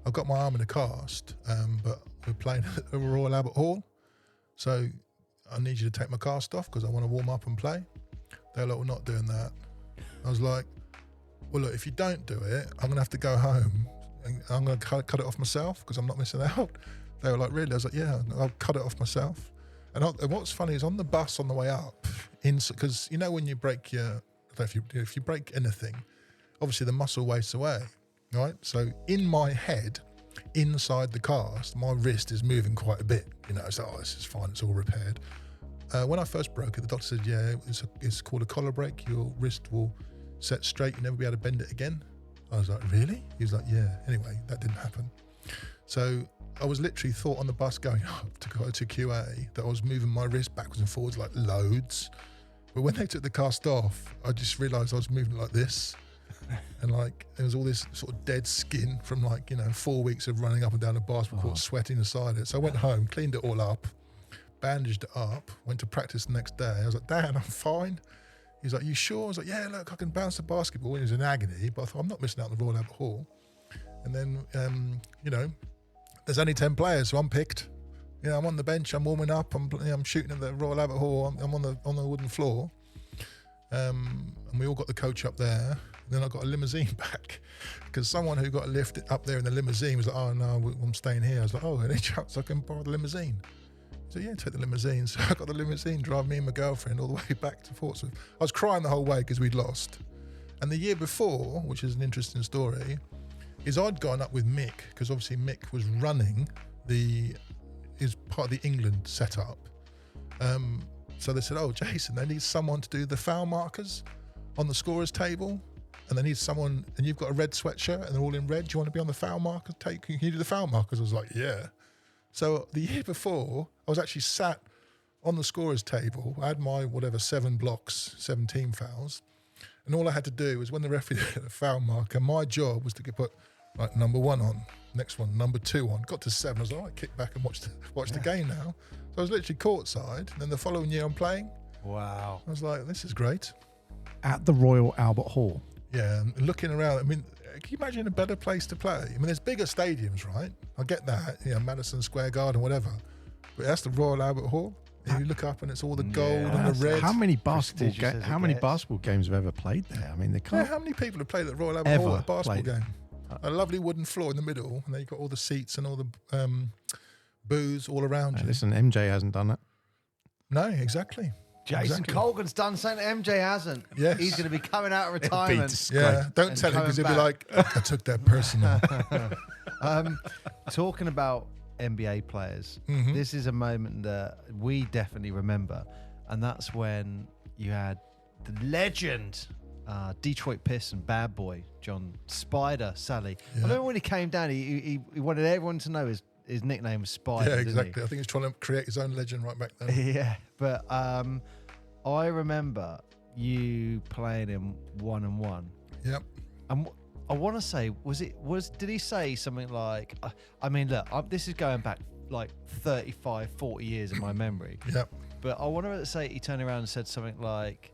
C: I've got my arm in a cast, but we're playing at the Royal Albert Hall. So I need you to take my cast off because I want to warm up and play." They're like, "We're not doing that." I was like, "Well, look, if you don't do it, I'm going to have to go home and I'm going to cut it off myself because I'm not missing out." They were like, "Really?" I was like, "Yeah, I'll cut it off myself." And what's funny is on the bus on the way up, because when you break if you break anything, obviously the muscle wastes away, right? So in my head, inside the cast, my wrist is moving quite a bit. It's like, "Oh, this is fine, it's all repaired." When I first broke it, the doctor said, "Yeah, it's called a collar break. Your wrist will set straight. You'll never be able to bend it again." I was like, "Really?" He was like, "Yeah." Anyway, that didn't happen. So I was literally thought on the bus going up to go to QA that I was moving my wrist backwards and forwards like loads. But when they took the cast off, I just realised I was moving like this. And like there was all this sort of dead skin from 4 weeks of running up and down the basketball court, sweating inside it. So I went home, cleaned it all up, bandaged it up, went to practice the next day. I was like, "Dan, I'm fine." He's like, "You sure?" I was like, "Yeah, look, I can bounce the basketball." It was in agony, but I thought, I'm not missing out on the Royal Albert Hall. And then, there's only 10 players, so I'm picked. I'm on the bench, I'm warming up, I'm shooting at the Royal Albert Hall, I'm on the wooden floor. And we all got the coach up there. And then I got a limousine back because someone who got a lift up there in the limousine was like, "Oh no, I'm staying here." I was like, "Oh, any chance I can borrow the limousine?" So yeah, take the limousine. So I got the limousine, drive me and my girlfriend all the way back to Portsmouth. I was crying the whole way because we'd lost. And the year before, which is an interesting story, is I'd gone up with Mick, because obviously Mick was running is part of the England setup. So they said, "Oh, Jason, they need someone to do the foul markers on the scorer's table. And they need someone, and you've got a red sweatshirt and they're all in red. Do you want to be on the foul marker? Can you do the foul markers?" I was like, "Yeah." So the year before, I was actually sat on the scorer's table, I had my 7 blocks, 17 fouls. And all I had to do was when the referee did a foul marker, my job was to put number 1 on, next one, number 2 on. Got to 7, I was like, all right, kick back and watch the game now. So I was literally courtside, and then the following year I'm playing.
B: Wow.
C: I was like, this is great.
A: At the Royal Albert Hall.
C: Yeah, and looking around, I mean, can you imagine a better place to play? I mean, there's bigger stadiums, right? I get that, Madison Square Garden, whatever. But that's the Royal Albert Hall. And you look up and it's all the gold and the red.
A: How many basketball games have ever played there? I mean, they can't.
C: Yeah, how many people have played at the Royal Albert Hall at a basketball game? A lovely wooden floor in the middle, and then you've got all the seats and all the booze all around you.
A: Listen, MJ hasn't done it.
C: No, exactly.
B: Jason Colgan's done something MJ hasn't.
C: Yes.
B: He's going to be coming out of retirement.
C: Yeah, don't tell him because he'll be like, I took that personal.
B: Talking about NBA players, this is a moment that we definitely remember, and that's when you had the legend, Detroit Pistons bad boy John Spider Sally. I remember when he came down, he wanted everyone to know his nickname was Spider.
C: Yeah, exactly.
B: Didn't he?
C: I think he was trying to create his own legend right back then.
B: Yeah, but I remember you playing him 1-on-1.
C: Yep.
B: And I want to say, did he say something like, I mean, look, this is going back like 35, 40 years in my memory.
C: Yep.
B: But I want to say he turned around and said something like,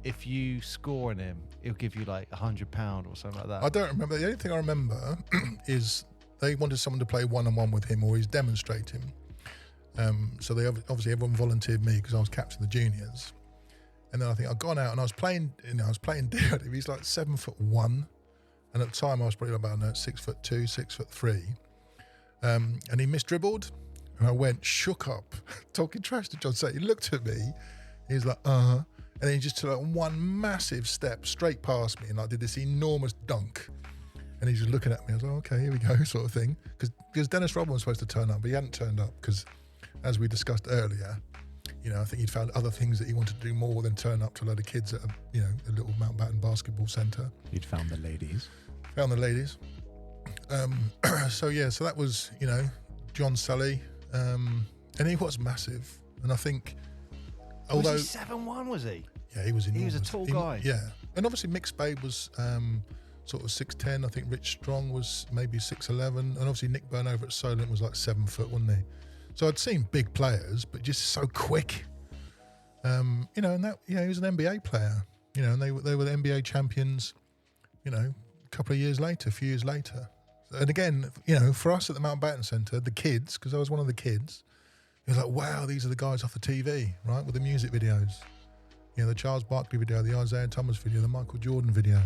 B: if you score on him, he'll give you like £100 or something like that.
C: I don't remember. The only thing I remember is they wanted someone to play 1-on-1 with him, or he's demonstrating. So they obviously everyone volunteered me because I was captain of the juniors. And then I think I'd gone out and I was playing deal. He's like 7'1", and at the time I was probably about 6'2", 6'3". And he misdribbled, and I went shook up, talking trash to John. So he looked at me, he was like, and then he just took like one massive step straight past me, and I did this enormous dunk. And he's just looking at me. I was like, okay, here we go, sort of thing. Because Dennis Rodman was supposed to turn up, but he hadn't turned up because, as we discussed earlier, I think he'd found other things that he wanted to do more than turn up to a load of kids at a little Mountbatten basketball centre.
A: He'd found the ladies.
C: Found the ladies. So that was, John Sully. And he was massive. And I think, although...
B: Was he 7'1", was he?
C: Yeah, he was enormous.
B: He was a tall guy.
C: Yeah. And obviously Mick Spade was sort of 6'10". I think Rich Strong was maybe 6'11". And obviously Nick Byrne over at Solent was like 7 foot, wasn't he? So I'd seen big players, but just so quick. And that, he was an NBA player, and they were the NBA champions, a couple of years later, a few years later. And again, for us at the Mountbatten Centre, the kids, because I was one of the kids, it was like, wow, these are the guys off the TV, right, with the music videos. The Charles Barkley video, the Isaiah Thomas video, the Michael Jordan video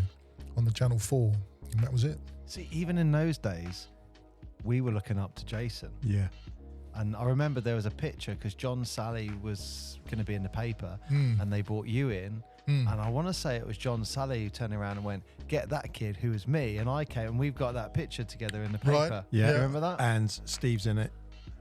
C: on the Channel 4, and that was it.
B: See, even in those days, we were looking up to Jason.
A: Yeah.
B: And I remember there was a picture because John Sally was going to be in the paper and they brought you in. And I want to say it was John Sally who turned around and went, get that kid who was me. And I came and we've got that picture together in the paper.
C: Right.
A: Yeah.
B: Remember that?
A: And Steve's in it.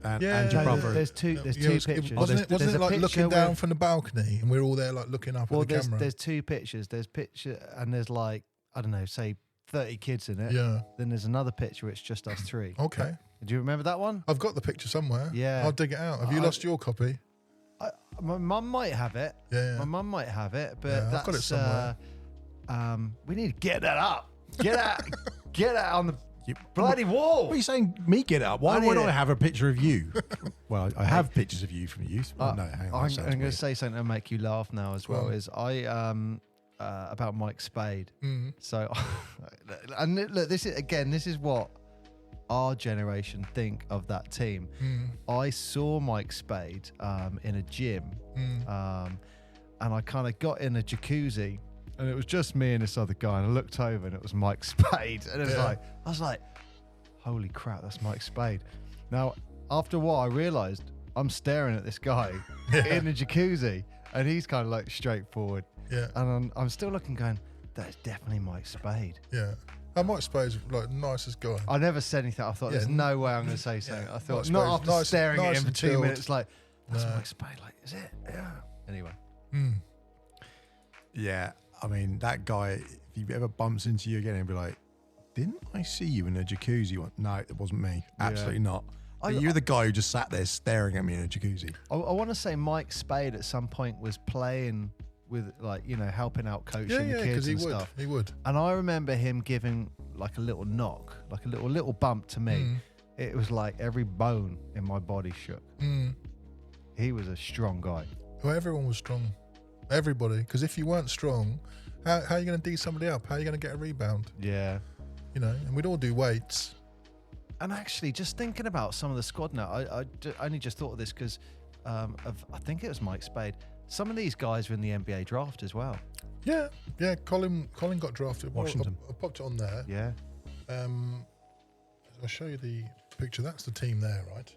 A: And your
B: No,
A: brother.
B: There's two pictures.
C: Wasn't it like looking
B: where-
C: down from the balcony and we're all there like looking up at the camera?
B: There's two pictures. There's picture and there's like, I don't know, say 30 kids in it.
C: Yeah.
B: Then there's another picture where it's just us three.
C: Okay.
B: Do you remember that one?
C: I've got the picture somewhere.
B: Yeah.
C: I'll dig it out. Have you lost your copy?
B: My mum might have it.
C: Yeah.
B: My mum might have it, but
C: Yeah, I've
B: that's
C: got it somewhere.
B: We need to get that up. Get out on the bloody wall.
A: What are you saying? Me get up? Why would I have a picture of you? Well, I have pictures of you from youth. No, hang on.
B: I'm going to say something to make you laugh now as well. Is about Mike Spade. So, and look, this is what our generation think of that team. I saw Mike Spade in a gym, and I kind of got in a jacuzzi, and it was just me and this other guy, and I looked over, and it was Mike Spade, and I was like, holy crap, that's Mike Spade. Now, after a while, I realised I'm staring at this guy in the jacuzzi, and he's kind of like straightforward.
C: Yeah.
B: And I'm still looking, going, that's definitely Mike Spade.
C: Yeah. Mike Spade's like nicest guy.
B: I never said anything. I thought, there's no way I'm going to say something. I thought,
C: Mike
B: not
C: Spade's
B: after
C: nice-
B: staring at
C: nice
B: him for
C: and
B: 2
C: chilled.
B: minutes, like, that's
C: No.
B: Mike Spade. Like, is it? Yeah. Anyway.
A: Yeah. I mean, that guy, if he ever bumps into you again, he'll be like, didn't I see you in a jacuzzi one? No, it wasn't me. Absolutely not. You're the guy who just sat there staring at me in a jacuzzi.
B: I want to say Mike Spade at some point was playing with, like, you know, helping out coaching the kids and stuff.
C: He would.
B: And I remember him giving like a little knock, like a little bump to me. It was like every bone in my body shook. He was a strong guy.
C: Well, everyone was strong. Everybody. Because if you weren't strong, how are you going to D somebody up? How are you going to get a rebound?
B: Yeah.
C: You know, and we'd all do weights.
B: And actually, just thinking about some of the squad now, I only just thought of this because I think it was Mike Spade. Some of these guys were in the NBA draft as well.
C: Yeah. Colin got drafted.
A: Washington.
C: I popped it on there.
B: Yeah.
C: I'll show you the picture. That's the team there, right?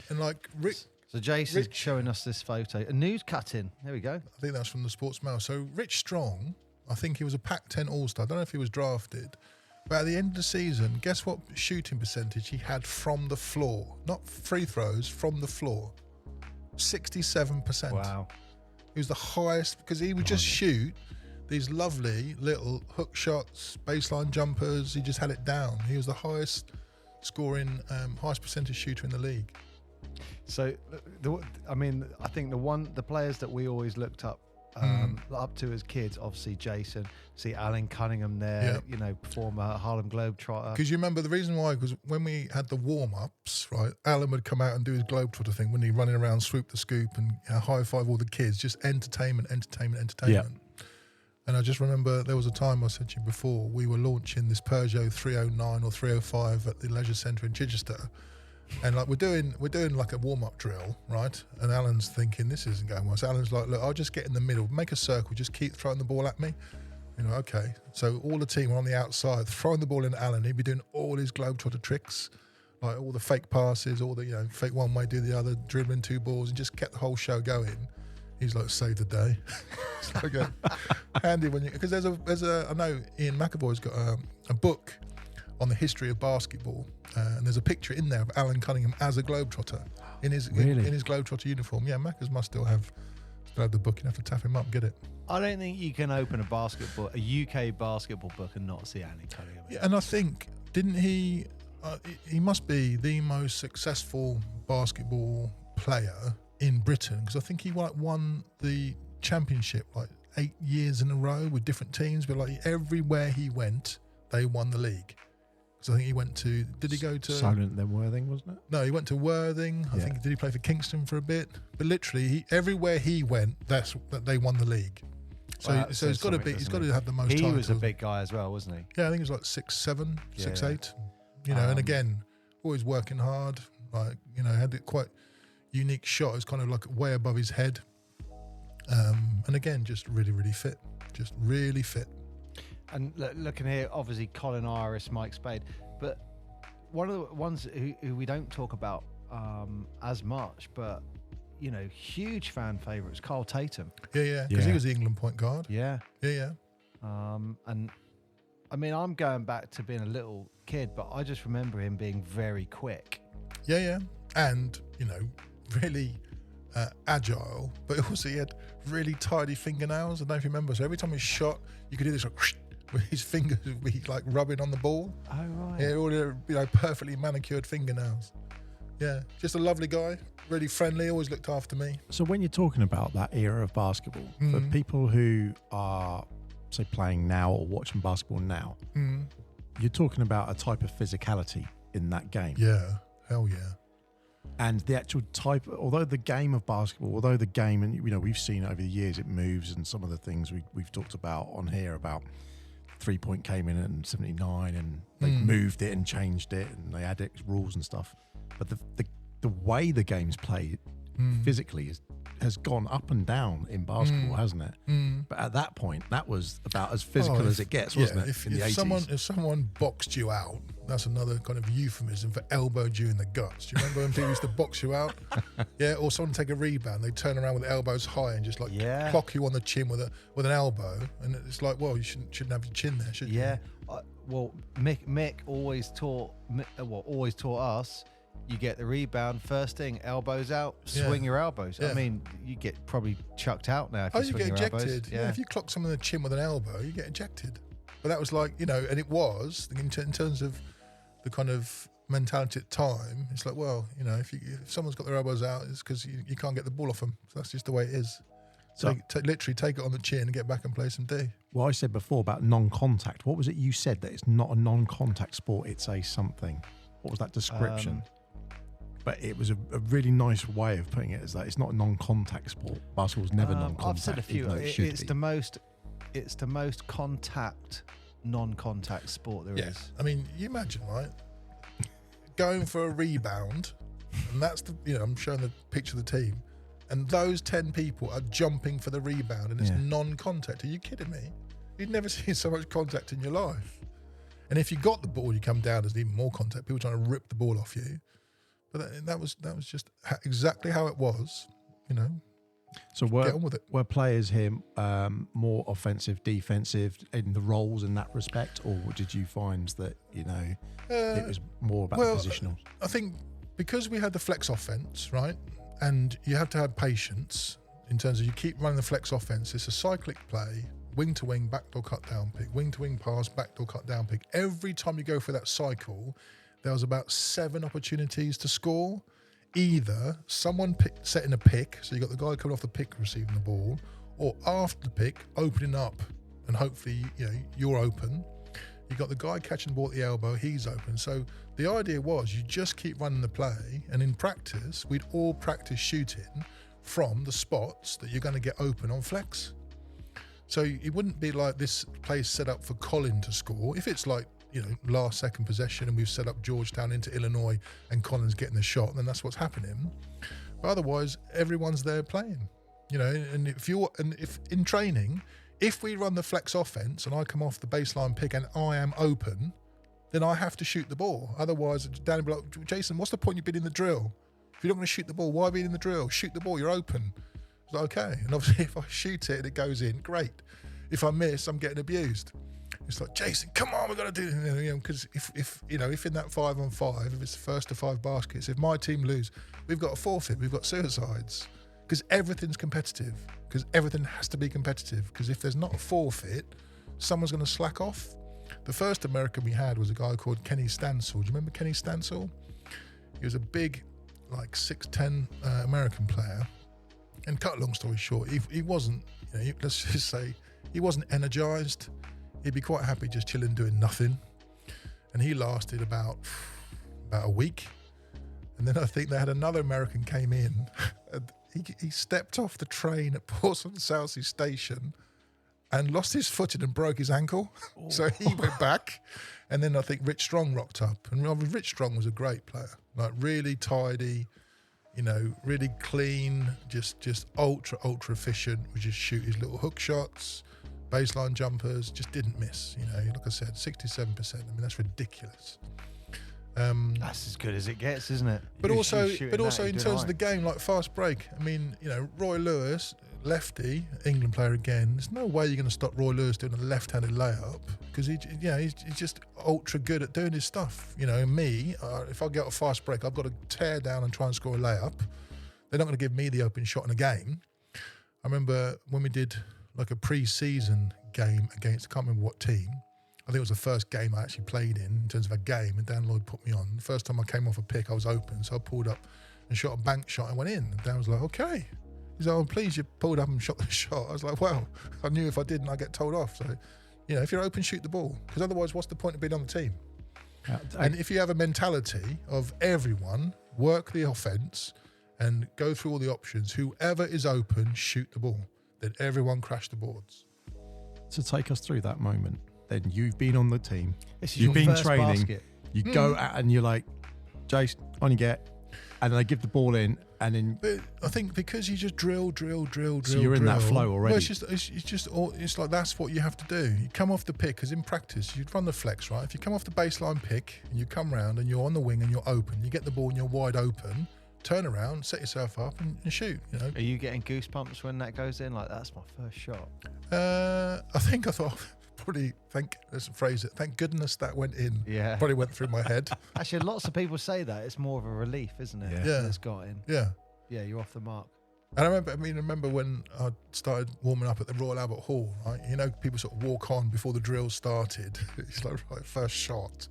C: And like Rick.
B: So Jason's showing us this photo. A news cutting. There we go.
C: I think that's from the Sports Mail. So Rich Strong, I think he was a Pac-10 All-Star. I don't know if he was drafted. But at the end of the season, guess what shooting percentage he had from the floor? Not free throws, from the floor. 67%.
B: Wow.
C: He was the highest because he would just shoot these lovely little hook shots, baseline jumpers. He just had it down. He was the highest scoring, highest percentage shooter in the league.
B: So, I think the players that we always looked up to as kids, obviously Jason, see Alan Cunningham there, you know, former Harlem Globetrotter.
C: Because you remember the reason why, because when we had the warm-ups, right, Alan would come out and do his Globetrotter thing when he running around, swoop the scoop and high-five all the kids, just entertainment.
A: Yeah.
C: And I just remember there was a time, I said to you before, we were launching this Peugeot 309 or 305 at the Leisure Centre in Chichester. And like we're doing like a warm-up drill, right? And Alan's thinking this isn't going well. So Alan's like, look, I'll just get in the middle, make a circle, just keep throwing the ball at me. You know, okay. So all the team were on the outside, throwing the ball in Alan. He'd be doing all his Globetrotter tricks, like all the fake passes, all the, you know, fake one way, do the other, dribbling two balls, and just kept the whole show going. He's like, save the day. It's like handy when you, because there's a I know Ian McAvoy's got a book on the history of basketball, and there's a picture in there of Alan Cunningham as a Globetrotter in his Globetrotter uniform. Yeah, Maccas must still have the book. You have to tap him up, get it.
B: I don't think you can open a UK basketball book and not see Alan Cunningham.
C: Yeah, and I think, didn't he? He must be the most successful basketball player in Britain, because I think he won the championship like 8 years in a row with different teams. But like everywhere he went, they won the league. So I think he went to. Did he go to
A: Solent then Worthing, wasn't it?
C: No, he went to Worthing. I think did he play for Kingston for a bit? But literally, everywhere he went, that they won the league. So,
B: Wow,
C: so he's got to be. He's got to have the most.
B: He was a
C: titles.
B: big guy as well, wasn't he?
C: Yeah, I think he was like 6'7", 6'8". You know, and again, always working hard. Like, you know, had it quite unique shot. It was kind of like way above his head. And again, just really, really fit. Just really fit.
B: And looking here, obviously Colin Iris, Mike Spade, but one of the ones who we don't talk about as much, but you know, huge fan favourites, Carl Tatum.
C: Yeah, because he was the England point guard.
B: Yeah.
C: And
B: I mean, I'm going back to being a little kid, but I just remember him being very quick.
C: Yeah, and you know, really agile, but also he had really tidy fingernails. I don't know if you remember. So every time he shot, you could hear this like, with his fingers would be like rubbing on the ball.
B: Oh right.
C: Yeah, all the, you know, perfectly manicured fingernails. Yeah, just a lovely guy, really friendly, always looked after me.
A: So when you're talking about that era of basketball, for people who are, say, playing now or watching basketball now, you're talking about a type of physicality in that game.
C: Yeah, hell yeah.
A: And the actual type, although the game of basketball, and you know, we've seen over the years it moves, and some of the things we've talked about on here about 3-point came in at 79 and they moved it and changed it and they added rules and stuff. But the way the game's played physically has gone up and down in basketball, hasn't it? But at that point, that was about as physical as it gets, wasn't it? In the 80s.
C: If someone boxed you out, that's another kind of euphemism for elbowed you in the guts. Do you remember when people used to box you out? Yeah, or someone take a rebound, they turn around with the elbows high and just like clock you on the chin with an elbow, and it's like, well, you shouldn't have your chin there, should you?
B: Yeah. Well, Mick always taught us. You get the rebound, first thing, elbows out, swing your elbows.
C: Yeah.
B: I mean, you get probably chucked out now if you swing
C: get
B: your
C: ejected.
B: elbows.
C: Yeah, if you clock someone in the chin with an elbow, you get ejected. But that was like, you know, and it was in terms of the kind of mentality at the time. It's like, well, you know, if someone's got their elbows out, it's because you can't get the ball off them. So that's just the way it is. So literally take it on the chin and get back and play some D.
A: Well, I said before about non-contact. What was it you said, that it's not a non-contact sport, it's a something? What was that description? But it was a really nice way of putting it, is that it's not a non-contact sport. Basketball's never non-contact.
B: I've said a few.
A: It's
B: the most contact non-contact sport there is.
C: I mean, you imagine, right? Going for a rebound, and that's I'm showing the picture of the team, and those 10 people are jumping for the rebound, and it's non-contact. Are you kidding me? You'd never seen so much contact in your life. And if you got the ball, you come down, there's even more contact. People trying to rip the ball off you. But that was just exactly how it was, you know.
A: So
C: get on with it.
A: Were players here more offensive, defensive in the roles in that respect, or did you find that it was more about positional?
C: I think because we had the flex offense, right, and you have to have patience in terms of you keep running the flex offense. It's a cyclic play, wing to wing, backdoor cut down pick, wing to wing pass, backdoor cut down pick. Every time you go through that cycle, there was about 7 opportunities to score. Either someone setting a pick, so you got the guy coming off the pick receiving the ball, or after the pick opening up, and hopefully you're open. You got the guy catching the ball at the elbow, he's open. So the idea was you just keep running the play, and in practice we'd all practice shooting from the spots that you're going to get open on flex. So it wouldn't be like this play set up for Colin to score. If it's like last second possession and we've set up Georgetown into Illinois and Colin's getting the shot, then that's what's happening. But otherwise, everyone's there playing, and if in training, if we run the flex offense and I come off the baseline pick and I am open, then I have to shoot the ball. Otherwise, Danny will be like, Jason, what's the point you've been in the drill? If you're not going to shoot the ball, why be in the drill? Shoot the ball, you're open. It's like, okay. And obviously, if I shoot it and it goes in, great. If I miss, I'm getting abused. It's like, Jason, come on, we've got to do it. Because if in that 5-on-5, if it's the first to 5 baskets, if my team lose, we've got a forfeit, we've got suicides. Because everything's competitive. Because everything has to be competitive. Because if there's not a forfeit, someone's going to slack off. The first American we had was a guy called Kenny Stansel. Do you remember Kenny Stansel? He was a big, 6'10" American player. And cut a long story short, he wasn't, let's just say, he wasn't energized. He'd be quite happy just chilling, doing nothing. And he lasted about a week. And then I think they had another American came in. And he stepped off the train at Portsmouth Southsea Station and lost his footing and broke his ankle. Oh. So he went back. And then I think Rich Strong rocked up. And Rich Strong was a great player. Really tidy, really clean, just ultra efficient. Would just shoot his little hook shots. Baseline jumpers, just didn't miss. Like I said, 67%. I mean, that's ridiculous.
B: That's as good as it gets, isn't it?
C: But also in terms of the game, like fast break. I mean, Roy Lewis, lefty, England player again. There's no way you're going to stop Roy Lewis doing a left-handed layup because he's just ultra good at doing his stuff. Me, if I get a fast break, I've got to tear down and try and score a layup. They're not going to give me the open shot in a game. I remember when we did like a pre-season game against, I can't remember what team. I think it was the first game I actually played in terms of a game, and Dan Lloyd put me on. The first time I came off a pick, I was open, so I pulled up and shot a bank shot and went in. And Dan was like, okay. He's like, I'm pleased you pulled up and shot the shot. I was like, well, I knew if I didn't, I'd get told off. So, if you're open, shoot the ball. Because otherwise, what's the point of being on the team? And if you have a mentality of everyone, work the offense and go through all the options, whoever is open, shoot the ball. Then everyone crash the boards.
A: To take us through that moment, then you've been on the team,
B: you've been training, basket.
A: You go out and you're like, Jace, on you get, and they give the ball in, and then.
C: But I think because you just drill.
A: So you're in that flow already.
C: Well, it's like that's what you have to do. You come off the pick, because in practice you'd run the flex, right? If you come off the baseline pick and you come round and you're on the wing and you're open, you get the ball and you're wide open. Turn around, set yourself up, and shoot.
B: Are you getting goosebumps when that goes in? Like, that's my first shot.
C: I thought probably thank goodness that went in.
B: Yeah,
C: probably went through my head.
B: Actually, lots of people say that it's more of a relief, isn't it?
C: Yeah,
B: it's got in.
C: Yeah,
B: you're off the mark.
C: And I remember when I started warming up at the Royal Albert Hall, right? You know, people sort of walk on before the drill started. It's like, right, first shot.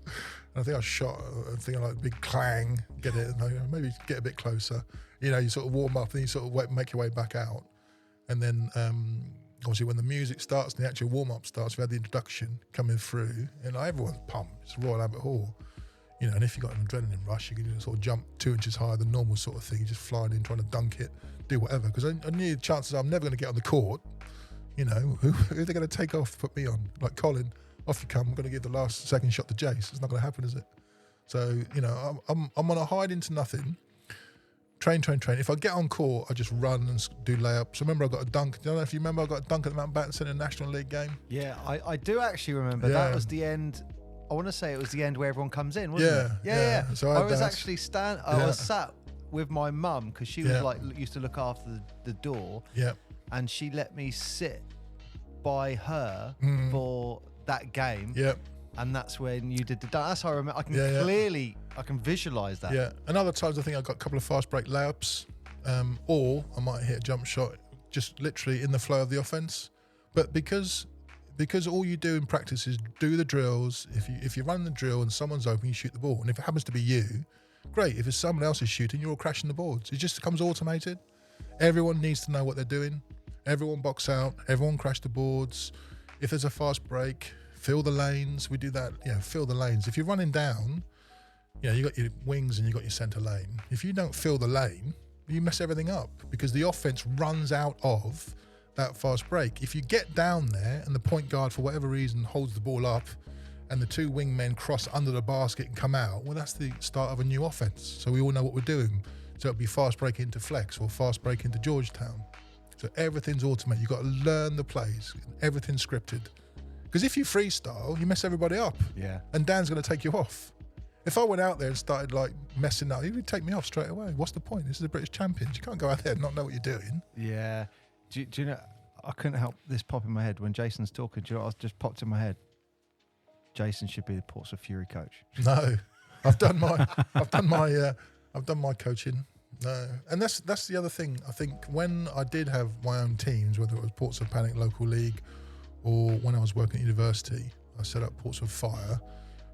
C: And I think I like a big clang, get it, and maybe get a bit closer. You know, you sort of warm up and you sort of make your way back out. And then obviously when the music starts and the actual warm-up starts, we had the introduction coming through, and everyone's pumped. It's Royal Albert Hall. You know, and if you've got an adrenaline rush, you can just sort of jump 2 inches higher than normal sort of thing. You're just flying in, trying to dunk it, do whatever. Because I knew the chances are I'm never going to get on the court. You know, who are they going to take off to put me on? Like, Colin, off you come. I'm going to give the last second shot to Jace. It's not going to happen, is it? So, you know, I'm on a hide into nothing. Train. If I get on court, I just run and do layups. I remember I got a dunk. I don't know if you remember I got a dunk at the Mountbatten Centre National League game.
B: Yeah, I do actually remember.
C: Yeah.
B: That was the end. I want to say it was the end where everyone comes in, wasn't it? Yeah.
C: So
B: I was
C: that.
B: actually I was sat with my mum because she was like used to look after the door.
C: Yeah.
B: And she let me sit by her for that game.
C: Yeah.
B: And that's when you did the dunk. That's how I remember. I can clearly, I can visualize that.
C: Yeah. And other times I think I got a couple of fast break layups, or I might hit a jump shot just literally in the flow of the offense. But because all you do in practice is do the drills. If you run the drill and someone's open, you shoot the ball. And if it happens to be you, great. If it's someone else is shooting, you're all crashing the boards. It just becomes automated. Everyone needs to know what they're doing. Everyone box out. Everyone crash the boards. If there's a fast break, fill the lanes. We do that. Fill the lanes. If you're running down, you got your wings and you got your center lane. If you don't fill the lane, you mess everything up because the offense runs out of that fast break. If you get down there and the point guard for whatever reason holds the ball up and the two wing men cross under the basket and come out, well, that's the start of a new offense. So we all know what we're doing. So it'll be fast break into flex or fast break into Georgetown. So everything's automated. You've got to learn the plays. Everything's scripted. Because if you freestyle, you mess everybody up.
B: Yeah.
C: And Dan's going to take you off. If I went out there and started like messing up, he would take me off straight away. What's the point? This is the British champions. You can't go out there and not know what you're doing.
B: Yeah. Do you know, I couldn't help this pop in my head when Jason's talking. Do you know what just popped in my head? Jason should be the Portsmouth Fury coach.
C: No, I've done my coaching. No, and that's the other thing. I think when I did have my own teams, whether it was Portsmouth Panic Local League or when I was working at university, I set up Portsmouth Fire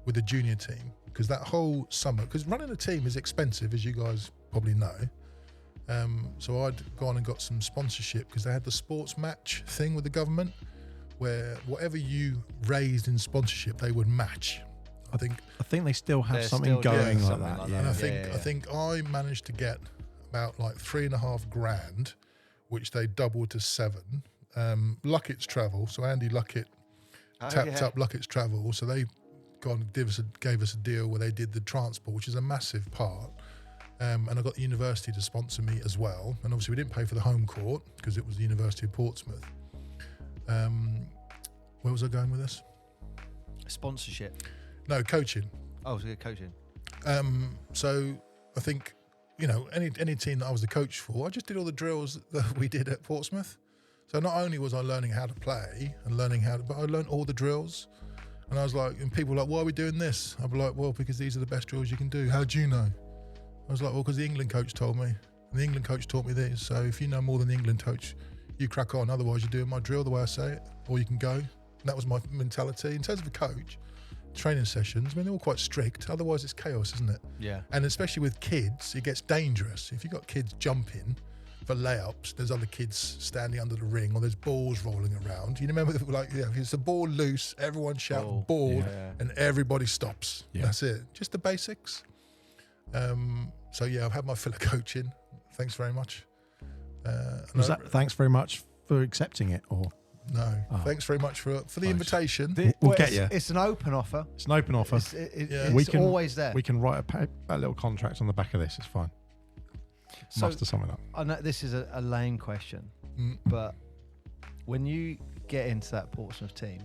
C: with a junior team because that whole summer, because running a team is expensive, as you guys probably know. So I'd gone and got some sponsorship because they had the sports match thing with the government where whatever you raised in sponsorship, they would match. I think
A: they still have
B: They're
A: something
B: still
A: going
B: doing
A: like
B: something
A: that.
B: like
A: Yeah.
B: that.
C: And I think I managed to get about like $3,500, which they doubled to 7. Luckett's Travel, so Andy Luckett tapped up Luckett's Travel, so they gave us a deal where they did the transport, which is a massive part. And I got the university to sponsor me as well. And obviously we didn't pay for the home court because it was the University of Portsmouth. Where was I going with this?
B: Sponsorship.
C: No, coaching.
B: Oh, so you're coaching.
C: So I think, any team that I was the coach for, I just did all the drills that we did at Portsmouth. So not only was I learning how to play and but I learned all the drills. And I was like, and people were like, why are we doing this? I'd be like, well, because these are the best drills you can do. How do you know? I was like, well, because the England coach told me. And the England coach taught me these. So if you know more than the England coach, you crack on. Otherwise, you're doing my drill the way I say it, or you can go. And that was my mentality. In terms of a coach, training sessions, they're all quite strict. Otherwise, it's chaos, isn't it?
B: Yeah.
C: And especially with kids, it gets dangerous. If you've got kids jumping for layups, there's other kids standing under the ring, or there's balls rolling around. You remember, if it's a ball loose, everyone shout ball, and everybody stops. Yeah. That's it. Just the basics. So I've had my fill of coaching. Thanks very much.
A: Thanks very much for accepting it, or
C: no? Thanks very much for the invitation.
A: We'll get you.
B: It's an open offer.
A: It's an open offer.
B: It's always there.
A: We can write a little contract on the back of this. It's fine. Muster something up.
B: I know this is a lame question, but when you get into that Portsmouth team,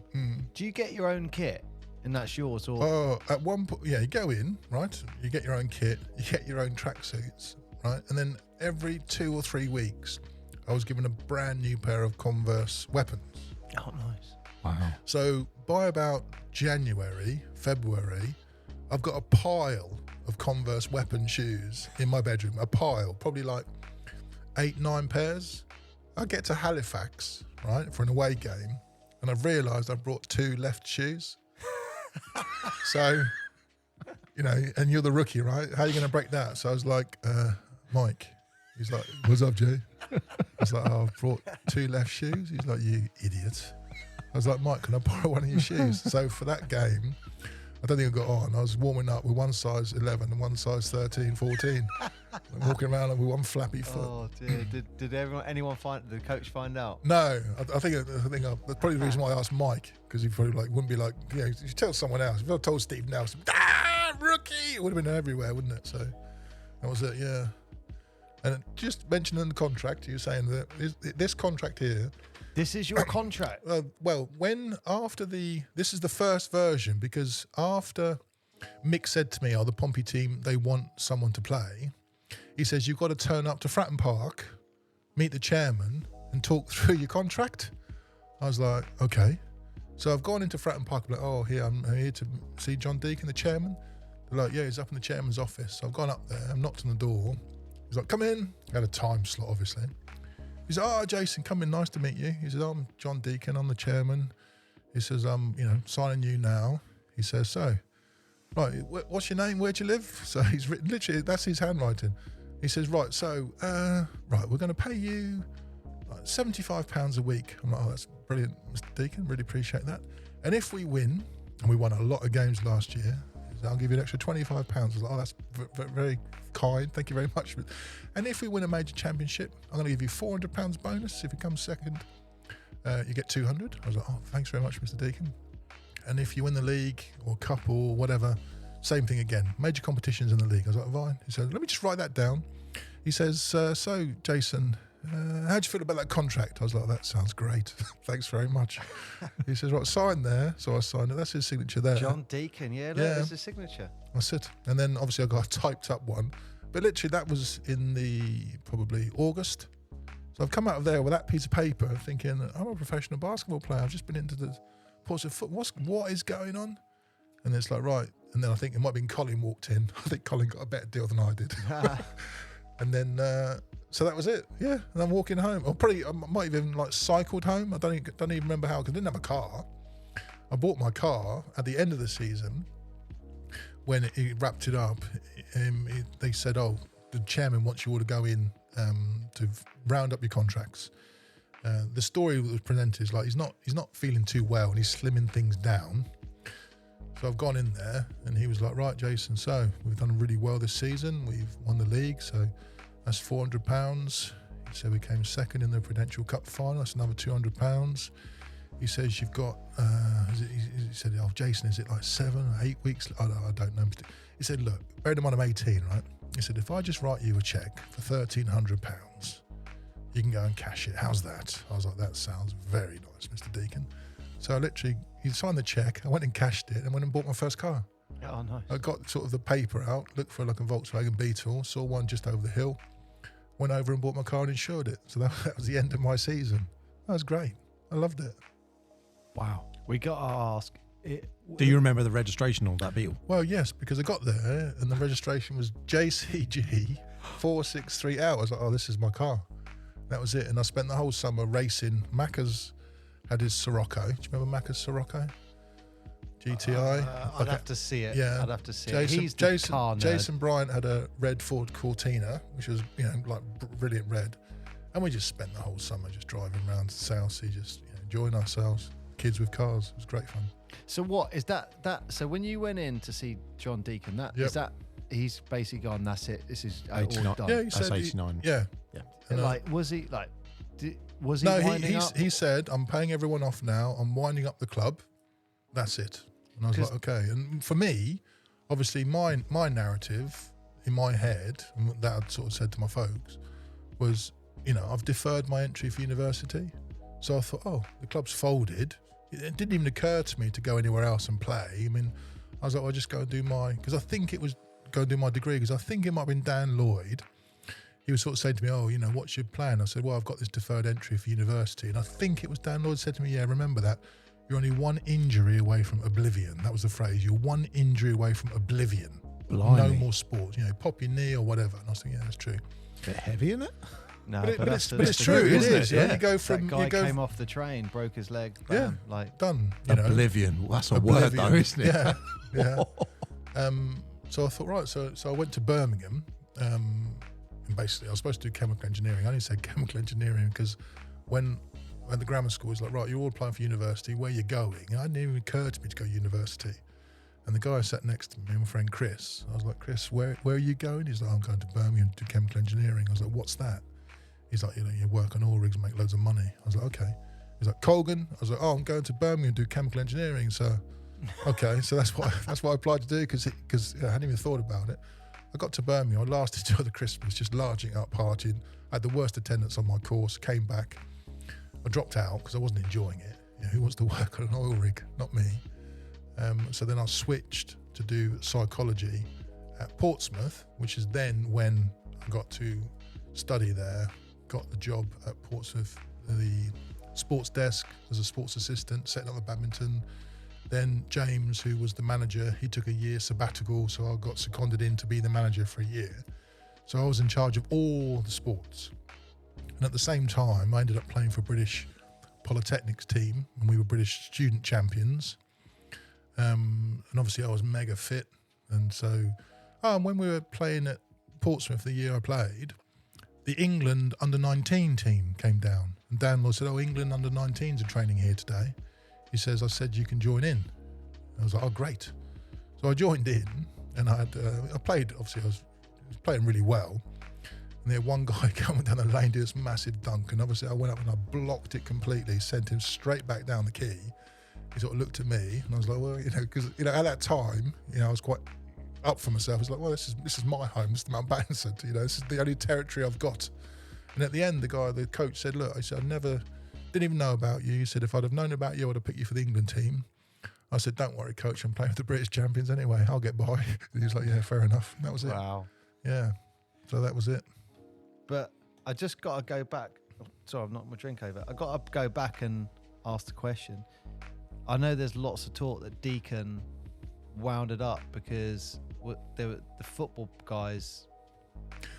B: do you get your own kit? And that's yours, or
C: at one point, you go in, right? You get your own kit, you get your own tracksuits, right? And then every 2 or 3 weeks, I was given a brand new pair of Converse weapons.
B: Oh, nice!
A: Wow.
C: So by about January, February, I've got a pile of Converse weapon shoes in my bedroom. A pile, probably like 8, 9 pairs. I get to Halifax, right, for an away game, and I've realised I've brought 2 left shoes. So, and you're the rookie, right? How are you going to break that? So I was like, Mike. He's like, what's up, Jay? I was like, oh, I've brought 2 left shoes. He's like, you idiot. I was like, Mike, can I borrow one of your shoes? So for that game, I don't think I got on. I was warming up with one size 11 and one size 13, 14. I'm walking around with one flappy foot.
B: Oh dear! Did anyone did the coach find out?
C: No, I think that's probably the reason why I asked Mike, because he probably wouldn't be like, you tell someone else. If I told Steve Nelson, rookie, it would have been everywhere, wouldn't it? So that was it, yeah. And just mentioning the contract, you're saying that this contract here.
B: This is your contract.
C: Well, this is the first version, because after Mick said to me, the Pompey team, they want someone to play. He says, you've got to turn up to Fratton Park, meet the chairman and talk through your contract. I was like, okay. So I've gone into Fratton Park, I'm like, I'm here to see John Deacon, the chairman. They're like, yeah, he's up in the chairman's office. So I've gone up there, I've knocked on the door. He's like, come in. He had a time slot, obviously. He's like, Jason, come in, nice to meet you. He says, I'm John Deacon, I'm the chairman. He says, I'm, signing you now. He says, so, right, what's your name? Where'd you live? So he's written, literally, that's his handwriting. He says, right, so, we're going to pay you like £75 a week. I'm like, that's brilliant, Mr. Deacon, really appreciate that. And if we win, and we won a lot of games last year, I'll give you an extra £25. I was like, that's very kind. Thank you very much. And if we win a major championship, I'm going to give you £400 bonus. If you come second, you get 200. I was like, thanks very much, Mr. Deacon. And if you win the league or cup or whatever, same thing again. Major competitions in the league. I was like, fine. He said, let me just write that down. He says, so Jason, how do you feel about that contract? I was like, that sounds great. Thanks very much. He says, right, sign there. So I signed it. That's his signature there.
B: John Deacon, there's his signature.
C: That's it. And then obviously I got a typed up one. But literally that was in probably August. So I've come out of there with that piece of paper thinking, I'm a professional basketball player. I've just been into the Portsmouth Force. What is going on? And it's like, right. And then I think it might have been Colin walked in. I think Colin got a better deal than I did. And then, so that was it. Yeah. And I'm walking home. Or probably, I might have even cycled home. I don't even remember how, because I didn't have a car. I bought my car at the end of the season. When it wrapped it up, they said, the chairman wants you all to go in to round up your contracts. The story that was presented is he's not feeling too well and he's slimming things down. So I've gone in there and he was like, right, Jason, so we've done really well this season. We've won the league, so that's £400. He said we came second in the Prudential Cup final. That's another £200. He says you've got, he said, Jason, is it 7 or 8 weeks? I don't know. He said, look, bear in mind I'm 18, right? He said, if I just write you a cheque for £1,300, you can go and cash it. How's that? I was like, that sounds very nice, Mr. Deacon. So I literally, he signed the cheque, I went and cashed it and went and bought my first car.
B: Oh, nice.
C: I got sort of the paper out, looked for a Volkswagen Beetle, saw one just over the hill, went over and bought my car and insured it. So that was the end of my season. That was great. I loved it.
B: Wow. We got to ask.
A: Do you remember the registration on that Beetle?
C: Well, yes, because I got there and the registration was JCG 463 out. I was like, this is my car. That was it. And I spent the whole summer racing. Macca's had his Sirocco. Do you remember Macca's Sirocco? GTI?
B: I'd have to see it.
C: Yeah.
B: I'd have to see it. He's the car nerd.
C: Jason Bryant had a red Ford Cortina, which was, brilliant red. And we just spent the whole summer just driving around to Southsea, just enjoying ourselves. Kids with cars. It was great fun.
B: So what is that? So when you went in to see John Deacon, is that he's basically gone, that's it. This is all done.
C: Yeah, he
A: that's
C: said
A: 89.
C: Yeah.
B: And was he was he
C: no,
B: winding up?
C: he said, I'm paying everyone off now. I'm winding up the club. That's it. And I was like, okay. And for me, obviously my narrative in my head, and that I'd sort of said to my folks, was, I've deferred my entry for university. So I thought, the club's folded. It didn't even occur to me to go anywhere else and play. I mean, I was like, I'll just go and do because I think it was go and do my degree, because I think it might have been Dan Lloyd. He was sort of saying to me, what's your plan? I said, well, I've got this deferred entry for university. And I think it was Dan Lloyd said to me, yeah, remember that. You're only one injury away from oblivion. That was the phrase. You're one injury away from oblivion.
A: Blimey.
C: No more sports. Pop your knee or whatever. And I was thinking, yeah, that's true.
A: It's a bit heavy, isn't it?
B: No,
C: but it's true, isn't it?
B: Yeah.
C: You go from
B: that guy came off the train, broke his leg. Bam, like
C: done.
A: Oblivion. That's a word, though, isn't it?
C: Yeah. So I thought, right. So I went to Birmingham, and basically I was supposed to do chemical engineering. I only said chemical engineering because when at the grammar school, it's like, right, you're all applying for university. Where you going? And it didn't even occur to me to go to university. And the guy sat next to me, my friend Chris, I was like, Chris, where are you going? He's like, I'm going to Birmingham to do chemical engineering. I was like, what's that? He's like, you work on oil rigs and make loads of money. I was like, okay. He's like, Colgan. I was like, I'm going to Birmingham to do chemical engineering. So, okay. So that's what I applied to do because I hadn't even thought about it. I got to Birmingham. I lasted till the Christmas, just larging up, partying. I had the worst attendance on my course. Came back. I dropped out because I wasn't enjoying it. Who wants to work on an oil rig? Not me. So then I switched to do psychology at Portsmouth, which is then when I got to study there, got the job at Portsmouth, the sports desk as a sports assistant, setting up the badminton. Then James, who was the manager, he took a year sabbatical, so I got seconded in to be the manager for a year. So I was in charge of all the sports. And at the same time, I ended up playing for British Polytechnics team, and we were British student champions. And obviously I was mega fit. And so when we were playing at Portsmouth the year I played, the England under-19 team came down. And Dan Law said, England under-19s are training here today. He says, I said, you can join in. And I was like, oh, great. So I joined in, and I played, obviously I was playing really well. And there one guy coming down the lane did this massive dunk, and obviously I went up and I blocked it completely, sent him straight back down the key. He sort of looked at me, and I was like, well, because at that time, I was quite up for myself. I was like, well, this is my home. This is the Mountbatten Centre. This is the only territory I've got. And at the end, the coach said, look, I said, didn't even know about you. He said, if I'd have known about you, I'd have picked you for the England team. I said, don't worry, coach, I'm playing with the British champions anyway. I'll get by. And he was like, yeah, fair enough. And that was it.
B: Wow.
C: Yeah. So that was it.
B: But I just got to go back. Sorry, I've knocked my drink over. I got to go back and ask the question. I know there's lots of talk that Deacon wound it up because the football guys,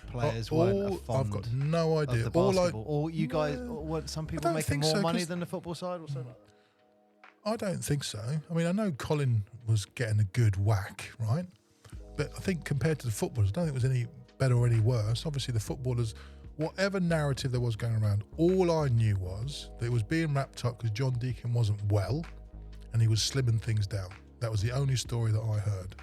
B: players weren't fond.
C: I've got no idea.
B: Of the basketball. Or you guys, weren't some people making more money than the football side or something like that?
C: I don't think so. I mean, I know Colin was getting a good whack, right? But I think compared to the footballers, I don't think it was any better or any worse. Obviously, the footballers, whatever narrative there was going around, all I knew was that it was being wrapped up because John Deacon wasn't well and he was slimming things down. That was the only story that I heard.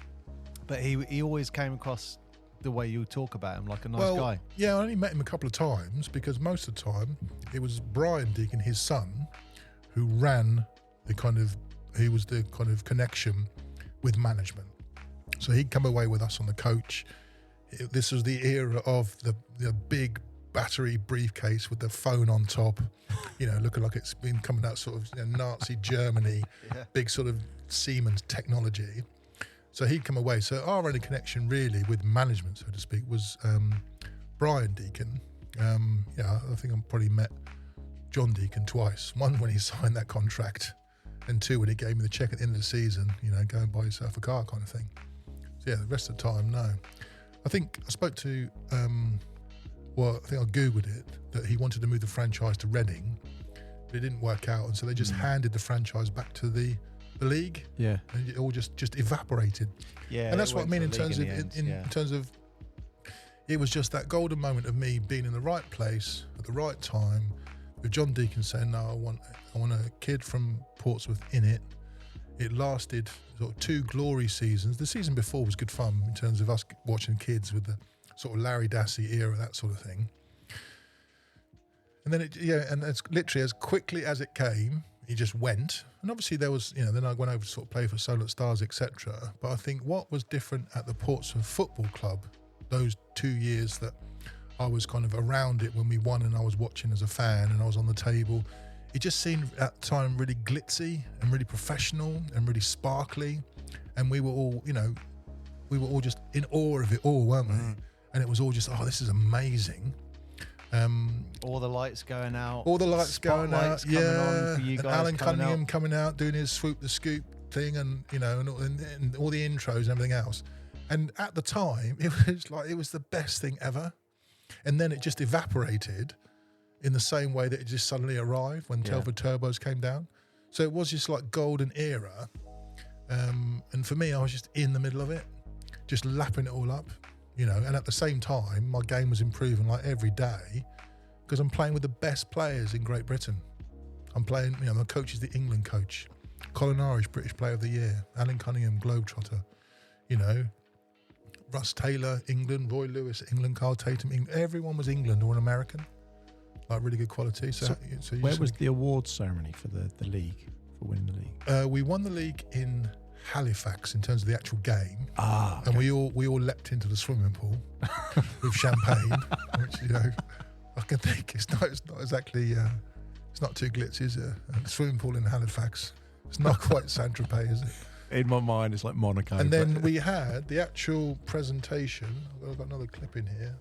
B: But he always came across the way you talk about him, like a nice guy.
C: Yeah, I only met him a couple of times because most of the time it was Brian Deacon, his son, who ran he was the kind of connection with management. So he'd come away with us on the coach. This was the era of the big battery briefcase with the phone on top, looking like it's been coming out sort of Nazi Germany, big sort of Siemens technology. So he'd come away. So our only connection really with management, so to speak, was Brian Deacon. I think I probably met John Deacon twice. One when he signed that contract, and two when he gave me the check at the end of the season, go and buy yourself a car kind of thing. So yeah, the rest of the time, no. I think I spoke to, I think I Googled it, that he wanted to move the franchise to Reading, but it didn't work out. And so they just handed the franchise back to the league.
B: Yeah.
C: And it all just evaporated.
B: Yeah.
C: And that's what I mean in terms of, it was just that golden moment of me being in the right place at the right time, with John Deacon saying, no, I want a kid from Portsmouth in it. It lasted sort of 2 glory seasons. The season before was good fun in terms of us watching kids with the sort of Larry Dassey era, that sort of thing. And then and it's literally as quickly as it came, he just went. And obviously there was, then I went over to sort of play for Solent Stars, etc. But I think what was different at the Portsmouth Football Club, those 2 years that I was kind of around it when we won and I was watching as a fan and I was on the table, it just seemed at the time really glitzy and really professional and really sparkly. And we were all, just in awe of it all, weren't we? And it was all just, this is amazing.
B: All the lights going out.
C: All the lights going out,
B: coming on for you guys.
C: And Alan Cunningham coming out, doing his swoop the scoop thing and, and all the intros and everything else. And at the time, it was the best thing ever. And then it just evaporated in the same way that it just suddenly arrived when Telford Turbos came down. So it was just like golden era. And for me, I was just in the middle of it, just lapping it all up, you know. And at the same time, my game was improving like every day because I'm playing with the best players in Great Britain. I'm playing, you know, my coach is the England coach. Colin Irish, British Player of the Year. Alan Cunningham, Globetrotter. You know, Russ Taylor, England. Roy Lewis, England. Carl Tatum, England. Everyone was England or an American. Like really good quality. So
A: where was the awards ceremony for the league, for winning the league?
C: We won the league in Halifax in terms of the actual game.
A: Okay.
C: And we all leapt into the swimming pool with champagne, which, you know, I can think it's not exactly, it's not too glitzy, is it? A swimming pool in Halifax. It's not quite Saint-Tropez, is it?
A: In my mind, it's like Monaco.
C: And then we had the actual presentation. I've got another clip in here.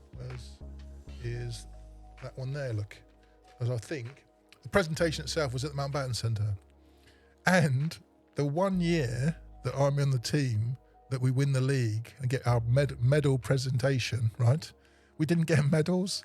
C: Is that one there, look. As I think, the presentation itself was at the Mountbatten Centre. And the 1 year that I'm in the team that we win the league and get our medal presentation, right? We didn't get medals.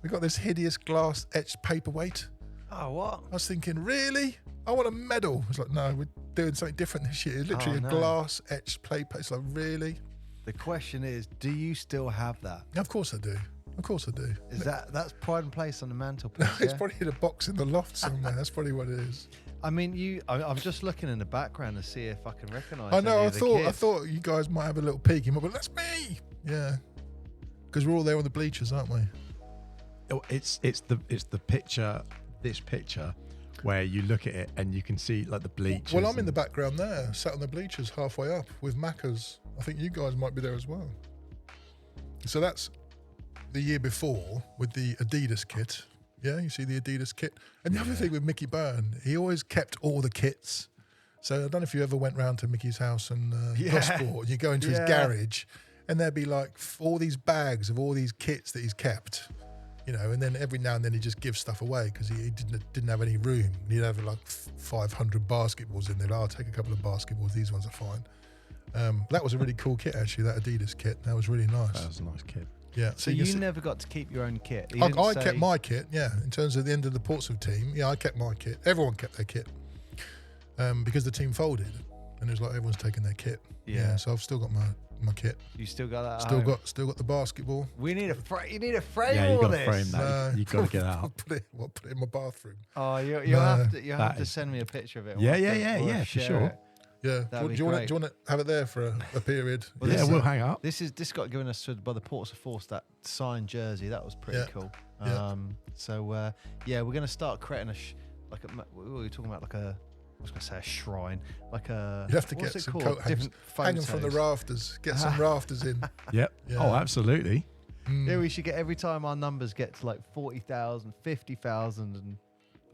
C: We got this hideous glass etched paperweight.
B: Oh, what?
C: I was thinking, really? I want a medal. It's like, no, we're doing something different this year. Literally a glass etched paper. It's like, really?
B: The question is, do you still have that?
C: Yeah, of course I do. Of course I do.
B: Is that's pride and place on the mantelpiece?
C: It's probably in a box in the loft somewhere. That's probably what it is.
B: I mean, I'm just looking in the background to see if I can recognise.
C: I know.
B: Any
C: I
B: of the
C: thought
B: kids.
C: you guys might have a little peek. But that's me. Yeah, because we're all there on the bleachers, aren't we?
A: Oh, it's the picture. This picture where you look at it and you can see like the bleachers.
C: Well, I'm in the background there, sat on the bleachers halfway up with Macca's. I think you guys might be there as well. So that's the year before with the Adidas kit. Yeah, you see the Adidas kit. And the other thing with Mickey Byrne, he always kept all the kits. So I don't know if you ever went round to Mickey's house and Gosport, you go into his garage and there'd be like all these bags of all these kits that he's kept. You know, and then every now and then he just gives stuff away because he didn't have any room. He'd have like 500 basketballs in there. I'll take a couple of basketballs. These ones are fine. That was a really cool kit, actually, that Adidas kit. That was really nice.
A: That was a nice kit.
C: Yeah.
B: So you never got to keep your own kit?
C: I kept my kit, yeah. In terms of the end of the Portsmouth team, yeah, I kept my kit. Everyone kept their kit because the team folded. And it was like everyone's taking their kit. Yeah. So I've still got my kit.
B: You still got that?
C: Still got the basketball.
B: We need you need a frame.
A: Yeah, you
B: got
A: to frame that. You got to get out.
C: Put it in my bathroom.
B: Oh, you have to send me a picture of it.
A: Yeah, for sure.
B: It.
C: Yeah. Do you want to have it there for a period?
B: Well,
A: we'll hang up.
B: This got given us by the Portsmouth Force, that signed jersey. That was pretty cool. So we're going to start creating what were we talking about? I was going to say a shrine, like a.
C: You have to get some coat hangers, hang them from the rafters. Get some rafters in.
A: Yep. Yeah. Oh, absolutely.
B: Yeah, we should get, every time our numbers get to like 40,000, 50,000, and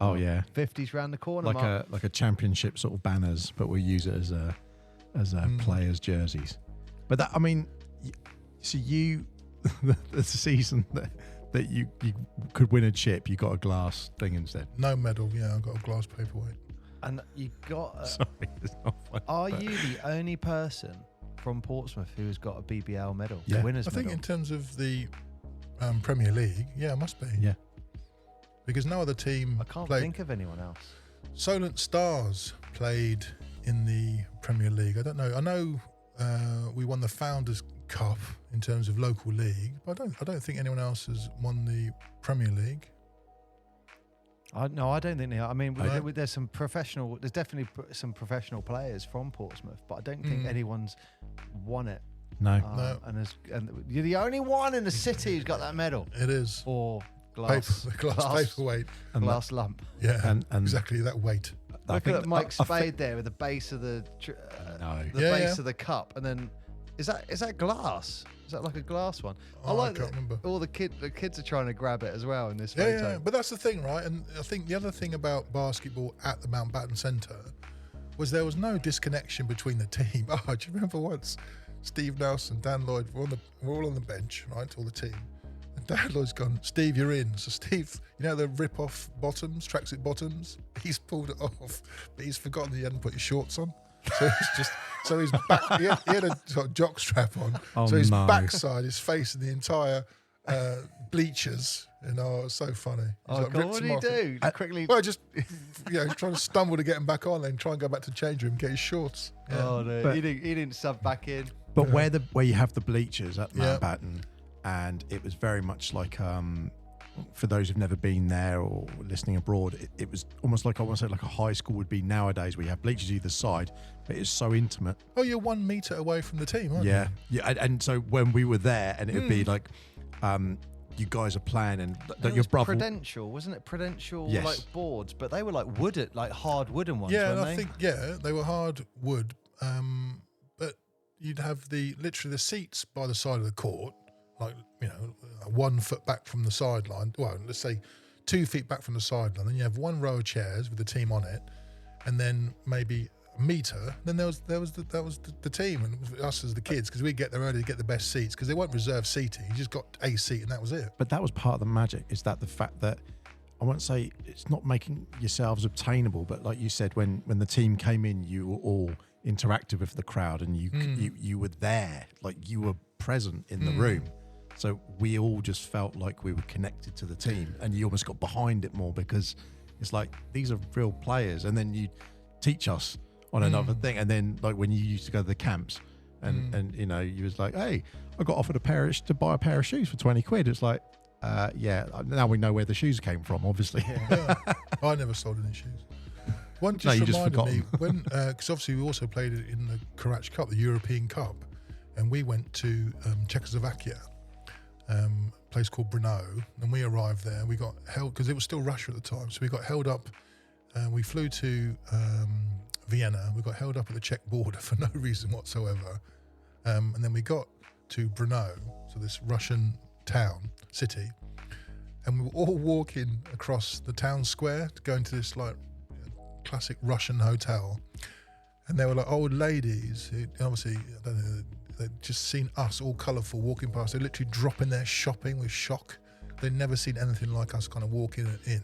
B: 50s round the corner.
A: Like a championship sort of banners, but we'll use it as players' jerseys. But that, I mean, so the season that you could win a chip, you got a glass thing instead.
C: No medal. Yeah, I got a glass paperweight.
B: And you got.
A: Sorry, it's not funny.
B: Are you the only person from Portsmouth who's got a BBL medal?
A: Yeah.
B: Winners' medal?
C: I think in terms of the Premier League, it must be.
A: Yeah.
C: Because no other team.
B: I can't think of anyone else.
C: Solent Stars played in the Premier League. I don't know. I know we won the Founders Cup in terms of local league, but I don't think anyone else has won the Premier League.
B: No, I don't think they are. I mean, there's definitely some professional players from Portsmouth, but I don't think anyone's won it.
A: No.
C: No.
B: And you're the only one in the city who's got that medal.
C: It is.
B: Or glass
C: paperweight.
B: Glass lump.
C: Yeah,
A: and
C: exactly that weight.
B: Look at Mike Spade there with the base of the base of the cup, and then is that glass? Is that like a glass one?
C: I can't remember.
B: All the kids are trying to grab it as well in this photo.
C: Yeah, but that's the thing, right? And I think the other thing about basketball at the Mountbatten Centre was there was no disconnection between the team. Oh, do you remember once Steve Nelson, Dan Lloyd were all on the bench, right? All the team. And Dan Lloyd's gone, Steve, you're in. So Steve, you know the rip-off bottoms, tracksuit bottoms? He's pulled it off, but he's forgotten that he hadn't put his shorts on. So his back, he had a sort of jock strap on. So his backside, his face, and the entire bleachers. And it was so funny.
B: Oh, God, what did he do? Quickly.
C: Well, just trying to stumble to get him back on, then try and go back to the change room, get his shorts. Yeah.
B: Oh no,
A: But-
B: he didn't sub back in.
A: But where you have the bleachers at Mountbatten, and it was very much like for those who've never been there or listening abroad, it was almost like, I want to say, like a high school would be nowadays, where you have bleachers either side, but it's so intimate.
C: Oh, you're 1 meter away from the team, aren't you?
A: Yeah. And so when we were there, and it would be like, you guys are playing, and your brother.
B: Prudential, wasn't it? Prudential,
A: Yes.
B: like boards, but they were like wooded, like hard wooden ones.
C: Yeah,
B: weren't
C: and
B: they?
C: I think they were hard wood, but you'd have literally the seats by the side of the court, like 1 foot back from the sideline. Well, let's say 2 feet back from the sideline. Then you have 1 row of chairs with the team on it, and then maybe a meter. Then that was the team, and it was us as the kids, because we get there early to get the best seats, because they weren't reserved seating. You just got a seat, and that was it.
A: But that was part of the magic, is that the fact that, I won't say it's not making yourselves obtainable, but like you said, when the team came in, you were all interactive with the crowd, and you were there, like you were present in the room. So we all just felt like we were connected to the team, and you almost got behind it more, because it's like, these are real players. And then you teach us on another thing. And then, like, when you used to go to the camps, and you was like, hey, I got offered to buy a pair of shoes for 20 quid. It's like, now we know where the shoes came from, obviously.
C: Yeah. I never sold any shoes. One
A: No,
C: just
A: you just
C: reminded
A: forgot
C: me,
A: them.
C: when because obviously we also played it in the Karachi Cup, the European Cup, and we went to Czechoslovakia, a place called Brno, and we arrived there. We got held, because it was still Russia at the time, so we got held up. We flew to Vienna. We got held up at the Czech border for no reason whatsoever, and then we got to Brno, so this Russian city, and we were all walking across the town square to go into this like classic Russian hotel, and there were like old ladies who obviously, I don't know, they'd just seen us all colourful walking past. They're literally dropping their shopping with shock. They'd never seen anything like us kind of walking in.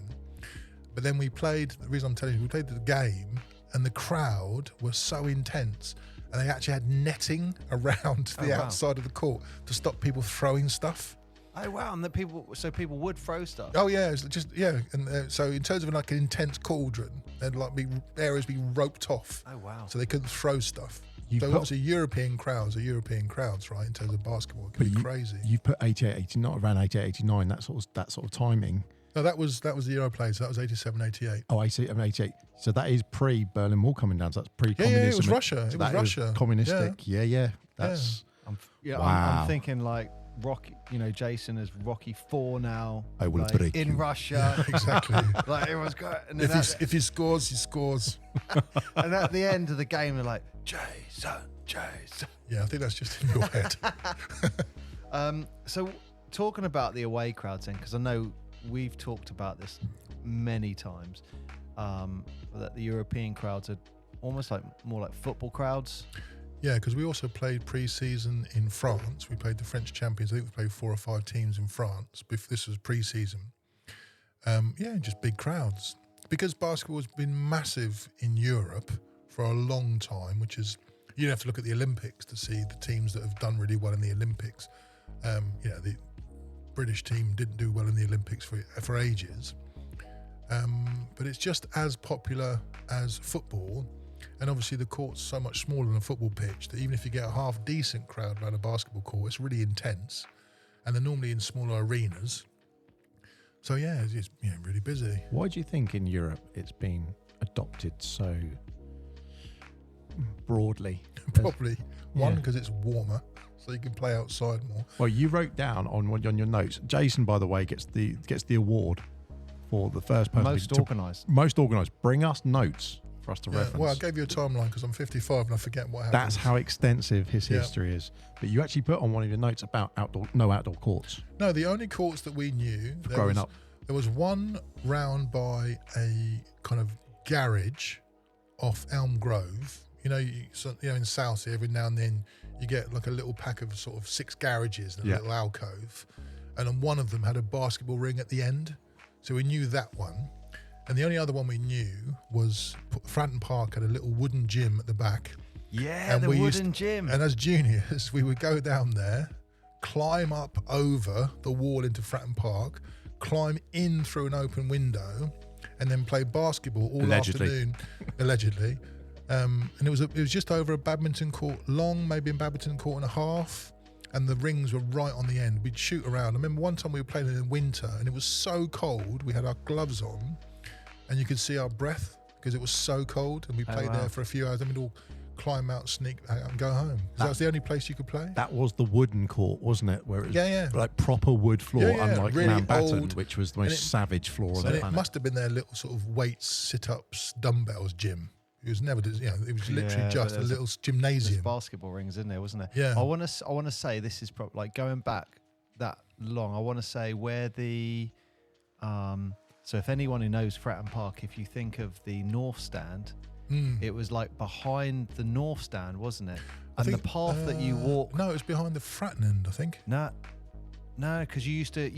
C: But then we played, the reason I'm telling you, we played the game, and the crowd was so intense, and they actually had netting around the outside of the court to stop people throwing stuff.
B: Oh wow! And people would throw stuff.
C: Oh yeah, it's just and so in terms of like an intense cauldron, there'd like areas be roped off.
B: Oh wow!
C: So they couldn't throw stuff.
A: You
C: So
A: put-
C: obviously European crowds are European crowds, right? In terms of basketball, it can be crazy.
A: You've put 88, 89, around 88, 89, that sort of timing.
C: No, that was the Euro players. So that was 87, 88.
A: Oh, 88. So that is pre-Berlin Wall coming down. So that's pre-communism.
C: Yeah, it was Russia.
A: So
C: It was
A: that
C: Russia.
A: communistic. Yeah. That's
B: I'm
A: Wow.
B: thinking like Rocky. Jason is Rocky 4 now.
A: I will
B: like,
A: break
B: in
A: you.
B: Russia.
C: Exactly.
B: Like everyone's got. And, then
C: if he scores, he scores.
B: and at the end of the game, they're like Jason.
C: Yeah, I think that's just in your head.
B: So talking about the away crowds then, because I know we've talked about this many times, that the European crowds are almost like more like football crowds.
C: Yeah, because we also played pre-season in France. We played the French champions. I think we played 4 or 5 teams in France. This was pre-season. Just big crowds. Because basketball has been massive in Europe for a long time, which is, you have to look at the Olympics to see the teams that have done really well in the Olympics. The British team didn't do well in the Olympics for ages. But it's just as popular as football. And obviously the court's so much smaller than a football pitch that even if you get a half decent crowd around a basketball court, it's really intense. And they're normally in smaller arenas. So it's really busy.
A: Why do you think in Europe it's been adopted so broadly?
C: Probably one,
A: Yeah.
C: because it's warmer, so you can play outside more.
A: Well, you wrote down on your notes. Jason, by the way, gets the award for the first person
B: Most organised.
A: Most organised. Bring us notes for us to reference.
C: Well, I gave you a timeline because I'm 55 and I forget what happened.
A: That's how extensive his
C: Yeah.
A: history is. But you actually put on one of your notes about no outdoor courts.
C: No, the only courts that we knew
A: Growing up.
C: There was one round by a kind of garage off Elm Grove. In Southsea, every now and then you get like a little pack of sort of 6 garages and a little alcove, and on one of them had a basketball ring at the end. So we knew that one. And the only other one we knew was Fratton Park had a little wooden gym at the back.
B: Yeah,
C: And
B: the
C: we
B: wooden
C: used-
B: gym.
C: And as juniors, we would go down there, climb up over the wall into Fratton Park, climb in through an open window, and then play basketball all afternoon, allegedly. And it was just over a badminton court long, maybe a badminton court and a half, and the rings were right on the end. We'd shoot around. I remember one time we were playing in the winter, and it was so cold. We had our gloves on, and you could see our breath because it was so cold. And we played there for a few hours. Then we'd all climb out, sneak out, and go home. That was the only place you could play.
A: That was the wooden court, wasn't it? Where it was like proper wood floor, unlike really Mountbatten, old, which was the most savage floor on the planet.
C: It must have been their little sort of weights, sit-ups, dumbbells gym. It was never, it was literally just a little gymnasium.
B: There's basketball rings in there, wasn't there?
C: Yeah.
B: I want to say this is like going back that long. I want to say where the, so if anyone who knows Fratton Park, if you think of the North Stand, it was like behind the North Stand, wasn't it? And the path that you walk.
C: No, it was behind the Fratton end, I think.
B: No, because you used to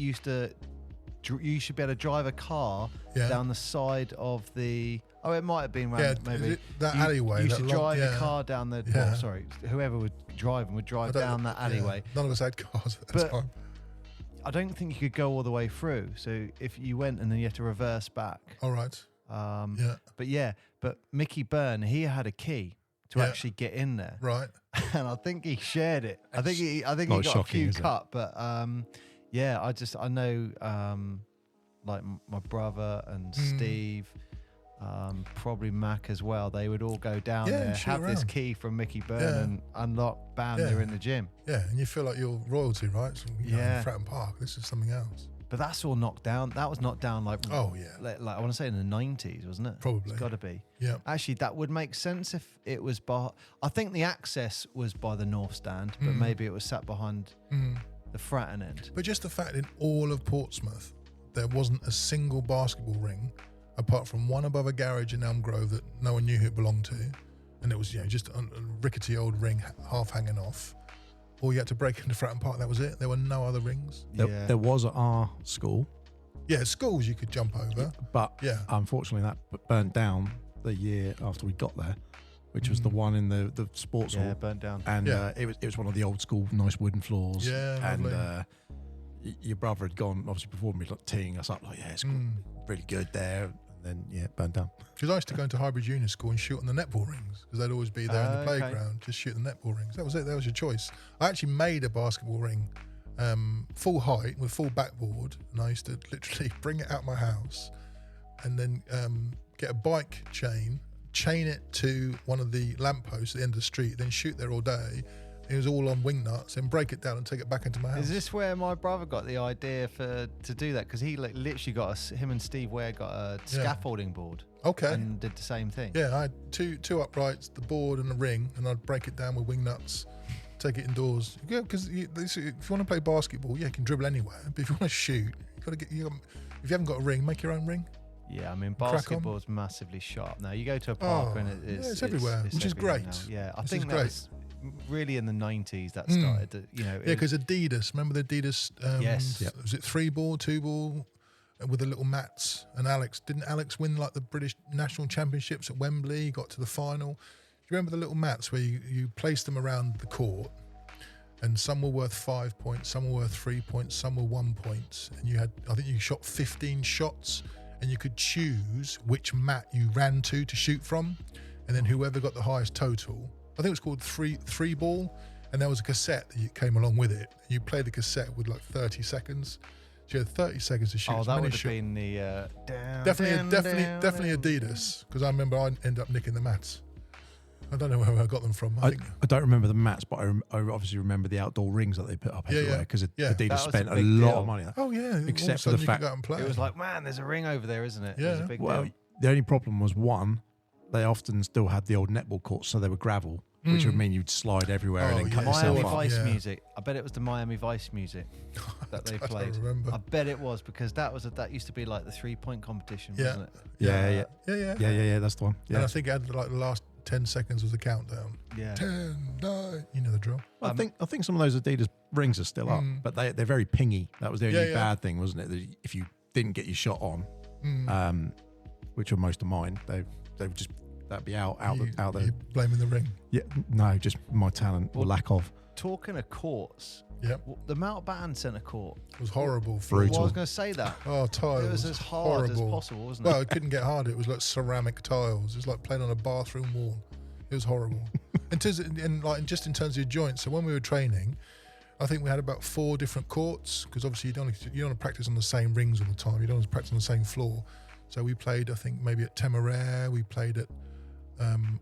B: be able to drive a car down the side of the. Oh, it might have been around maybe
C: that alleyway.
B: You used to drive the car down the.
C: Yeah.
B: Well, sorry, whoever would drive down that alleyway.
C: None of us had cars at the time.
B: I don't think you could go all the way through. So if you went and then you had to reverse back.
C: All right.
B: But Mickey Byrne, he had a key to actually get in there.
C: Right.
B: And I think he shared it. I think he got a few cut, but I know like my brother and Steve. Probably Mac as well. They would all go down there, have this key from Mickey Byrne and unlock, bam, they're in the gym.
C: Yeah, and you feel like you're royalty, right? So, in Fratton Park, this is something else.
B: But that's all knocked down. That was knocked down like I want to say in the 90s, wasn't it?
C: Probably.
B: It's got to be.
C: Yeah.
B: Actually, that would make sense if it was I think the access was by the North Stand, but maybe it was sat behind the Fratton end.
C: But just the fact in all of Portsmouth, there wasn't a single basketball ring apart from one above a garage in Elm Grove that no one knew who it belonged to, and it was just a rickety old ring half hanging off, or you had to break into Fratton Park. That was it. There were no other rings.
A: There was at our school.
C: Yeah, schools you could jump over,
A: but unfortunately that burnt down the year after we got there, which was the one in the sports hall.
B: Yeah, burnt down.
A: And it was one of the old school nice wooden floors.
C: Yeah,
A: and
C: lovely.
A: Your brother had gone obviously before me, like teeing us up, like it's really good there. Then it burned down.
C: Because I used to go into Hybrid Junior School and shoot on the netball rings, because they'd always be there in the playground, just shoot the netball rings. That was it. That was your choice. I actually made a basketball ring, full height with full backboard, and I used to literally bring it out my house, and then get a bike chain it to one of the lampposts at the end of the street, then shoot there all day. It was all on wing nuts, and break it down and take it back into my house.
B: Is this where my brother got the idea to do that? Because he literally got him and Steve Ware got a scaffolding board.
C: Okay.
B: And did the same thing.
C: Yeah, I had two uprights, the board and the ring, and I'd break it down with wing nuts, take it indoors. Yeah, because if you want to play basketball, you can dribble anywhere. But if you want to shoot, if you haven't got a ring, make your own ring.
B: Yeah, I mean, basketball's massively sharp now. You go to a park and it's
C: everywhere, which is great.
B: Now. Yeah, I think that's really in the 90s that started to,
C: because Adidas, remember the Adidas
B: yes,
C: was it 3-ball, 2-ball with the little mats? And didn't Alex win like the British national championships at Wembley? He got to the final. Do you remember the little mats where you placed them around the court, and some were worth 5 points, some were worth 3 points, some were 1 point, and I think you shot 15 shots, and you could choose which mat you ran to shoot from, and then whoever got the highest total, I think it was called three ball, and there was a cassette that came along with it. You played the cassette with like 30 seconds. So you had 30 seconds to shoot.
B: Oh, that would have been the
C: definitely Adidas, because I remember I ended up nicking the mats. I don't know where I got them from. I
A: don't remember the mats, but I obviously remember the outdoor rings that they put up everywhere, because Adidas spent a lot of money.
C: Oh yeah,
A: except for the fact
B: it was like, man, there's a ring over there, isn't it?
C: Yeah.
B: It was a big deal.
A: The only problem was they often still had the old netball courts, so they were gravel, which would mean you'd slide everywhere and then cut yourself
B: Miami
A: up.
B: Vice music. I bet it was the Miami Vice music that they played.
C: I don't remember.
B: I bet it was, because that used to be like the 3-point competition, wasn't it?
A: Yeah. That's the one. Yeah.
C: And I think it had like the last 10 seconds was the countdown.
B: Yeah.
C: 10, 9. You know the drill.
A: Well, I think some of those Adidas rings are still up, but they're very pingy. That was the only bad thing, wasn't it? That if you didn't get your shot on, which were most of mine, they would just that'd be out there.
C: You blaming the ring?
A: Yeah, no, just my talent or lack of.
B: talking of courts,
C: Yep.
B: the Mountbatten Centre court.
C: It was horrible.
A: Brutal.
B: Well, I was going to say that.
C: Oh, tiles.
B: It was as hard as
C: horrible.
B: possible, wasn't
C: Well,
B: it?
C: it couldn't get harder. It was like ceramic tiles. It was like playing on a bathroom wall. It was horrible. Just in terms of your joints. So when we were training, I think we had about 4 different courts, because obviously you don't want to practice on the same rings all the time. You don't want to practice on the same floor. So we played, I think, maybe at Temeraire. We played at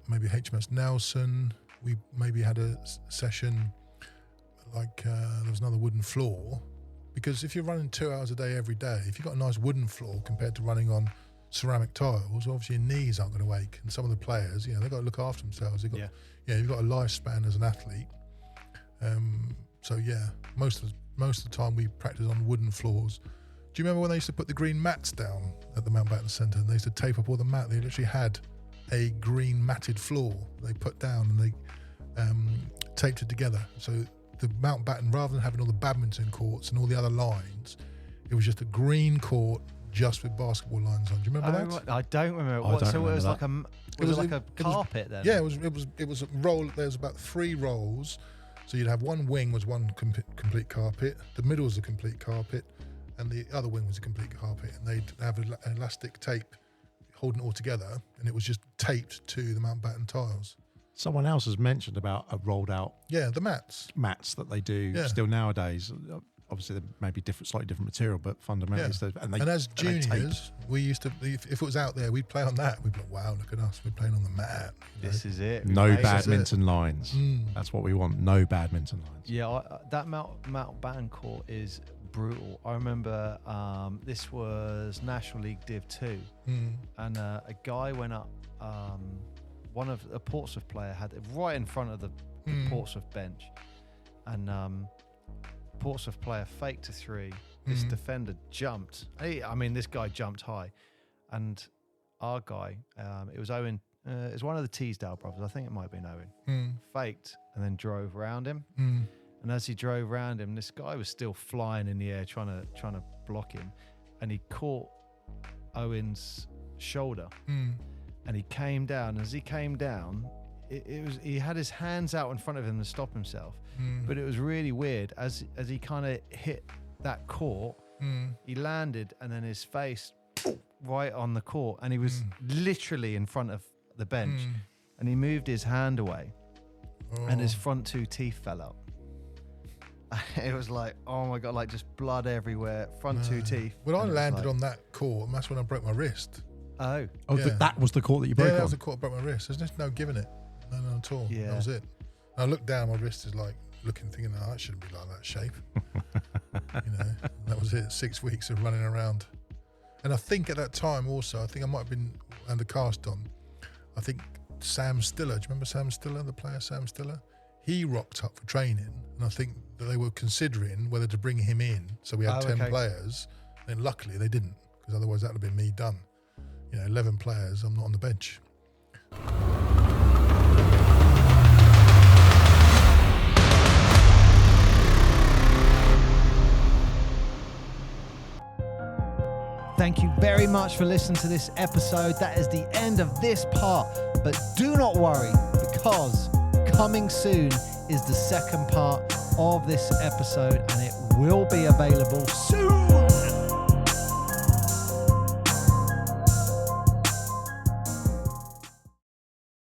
C: maybe HMS Nelson. We maybe had a session like there was another wooden floor, because if you're running 2 hours a day every day, if you've got a nice wooden floor compared to running on ceramic tiles, obviously your knees aren't going to ache. And some of the players, they've got to look after themselves. They've got, you've got a lifespan as an athlete. So yeah, most of the time we practice on wooden floors. Do you remember when they used to put the green mats down at the Mountbatten Centre, and they used to tape up all the mat? They literally had a green matted floor they put down, and they taped it together. So the Mountbatten, rather than having all the badminton courts and all the other lines, it was just a green court just with basketball lines on. Do you remember that?
B: I don't remember.
A: I don't
B: So
A: remember
B: it was
A: that.
B: like a carpet then?
C: Yeah, it was a roll. There was about 3 rolls. So you'd have one wing was one complete carpet, the middle was a complete carpet, and the other wing was a complete carpet. And they'd have an elastic tape holding it all together, and it was just taped to the Mountbatten tiles.
A: Someone else has mentioned about a rolled out
C: Yeah, the mats.
A: mats that they do still nowadays. Obviously, they may be slightly different material, but fundamentally,
C: And as juniors, we used to, if it was out there, we'd play on that. We'd be like, wow, look at us, we're playing on the mat.
B: This is it.
A: no
B: Mate.
A: badminton lines. That's what we want. No badminton lines.
B: Yeah, that Mountbatten court is brutal. I remember this was National League Div 2, and a guy went up. A Portsmouth player had it right in front of the Portsmouth bench, and Portsmouth player faked a 3. This defender jumped. This guy jumped high, and our guy, it was Owen. It was one of the Teasdale brothers. I think it might have been Owen. Faked and then drove around him. And as he drove around him, this guy was still flying in the air, trying to block him, and he caught Owen's shoulder. And he came down. As he came down, he had his hands out in front of him to stop himself. But it was really weird. As he kind of hit that court, he landed, and then his face right on the court, and he was literally in front of the bench. And he moved his hand away, and his front 2 teeth fell out. It was like, oh my God, like just blood everywhere, front 2 teeth.
C: When I landed on that court, and that's when I broke my wrist.
B: Oh,
A: That was the court that you broke
C: Yeah, that
A: on?
C: was the court I broke my wrist. There's just no giving it. No at all.
B: Yeah.
C: That was it. And I looked down, my wrist is like looking, thinking, that shouldn't be like that shape. That was it. 6 weeks of running around. And I think at that time also, I think I might have been under cast on. I think Sam Stiller, do you remember Sam Stiller, the player Sam Stiller? He rocked up for training, and I think that they were considering whether to bring him in. So we had 10 players, and luckily they didn't, because otherwise that would have been me done. 11 players, I'm not on the bench.
B: thank you very much for listening to this episode. That is the end of this part, but do not worry, because coming soon is the second part of this episode, and it will be available soon.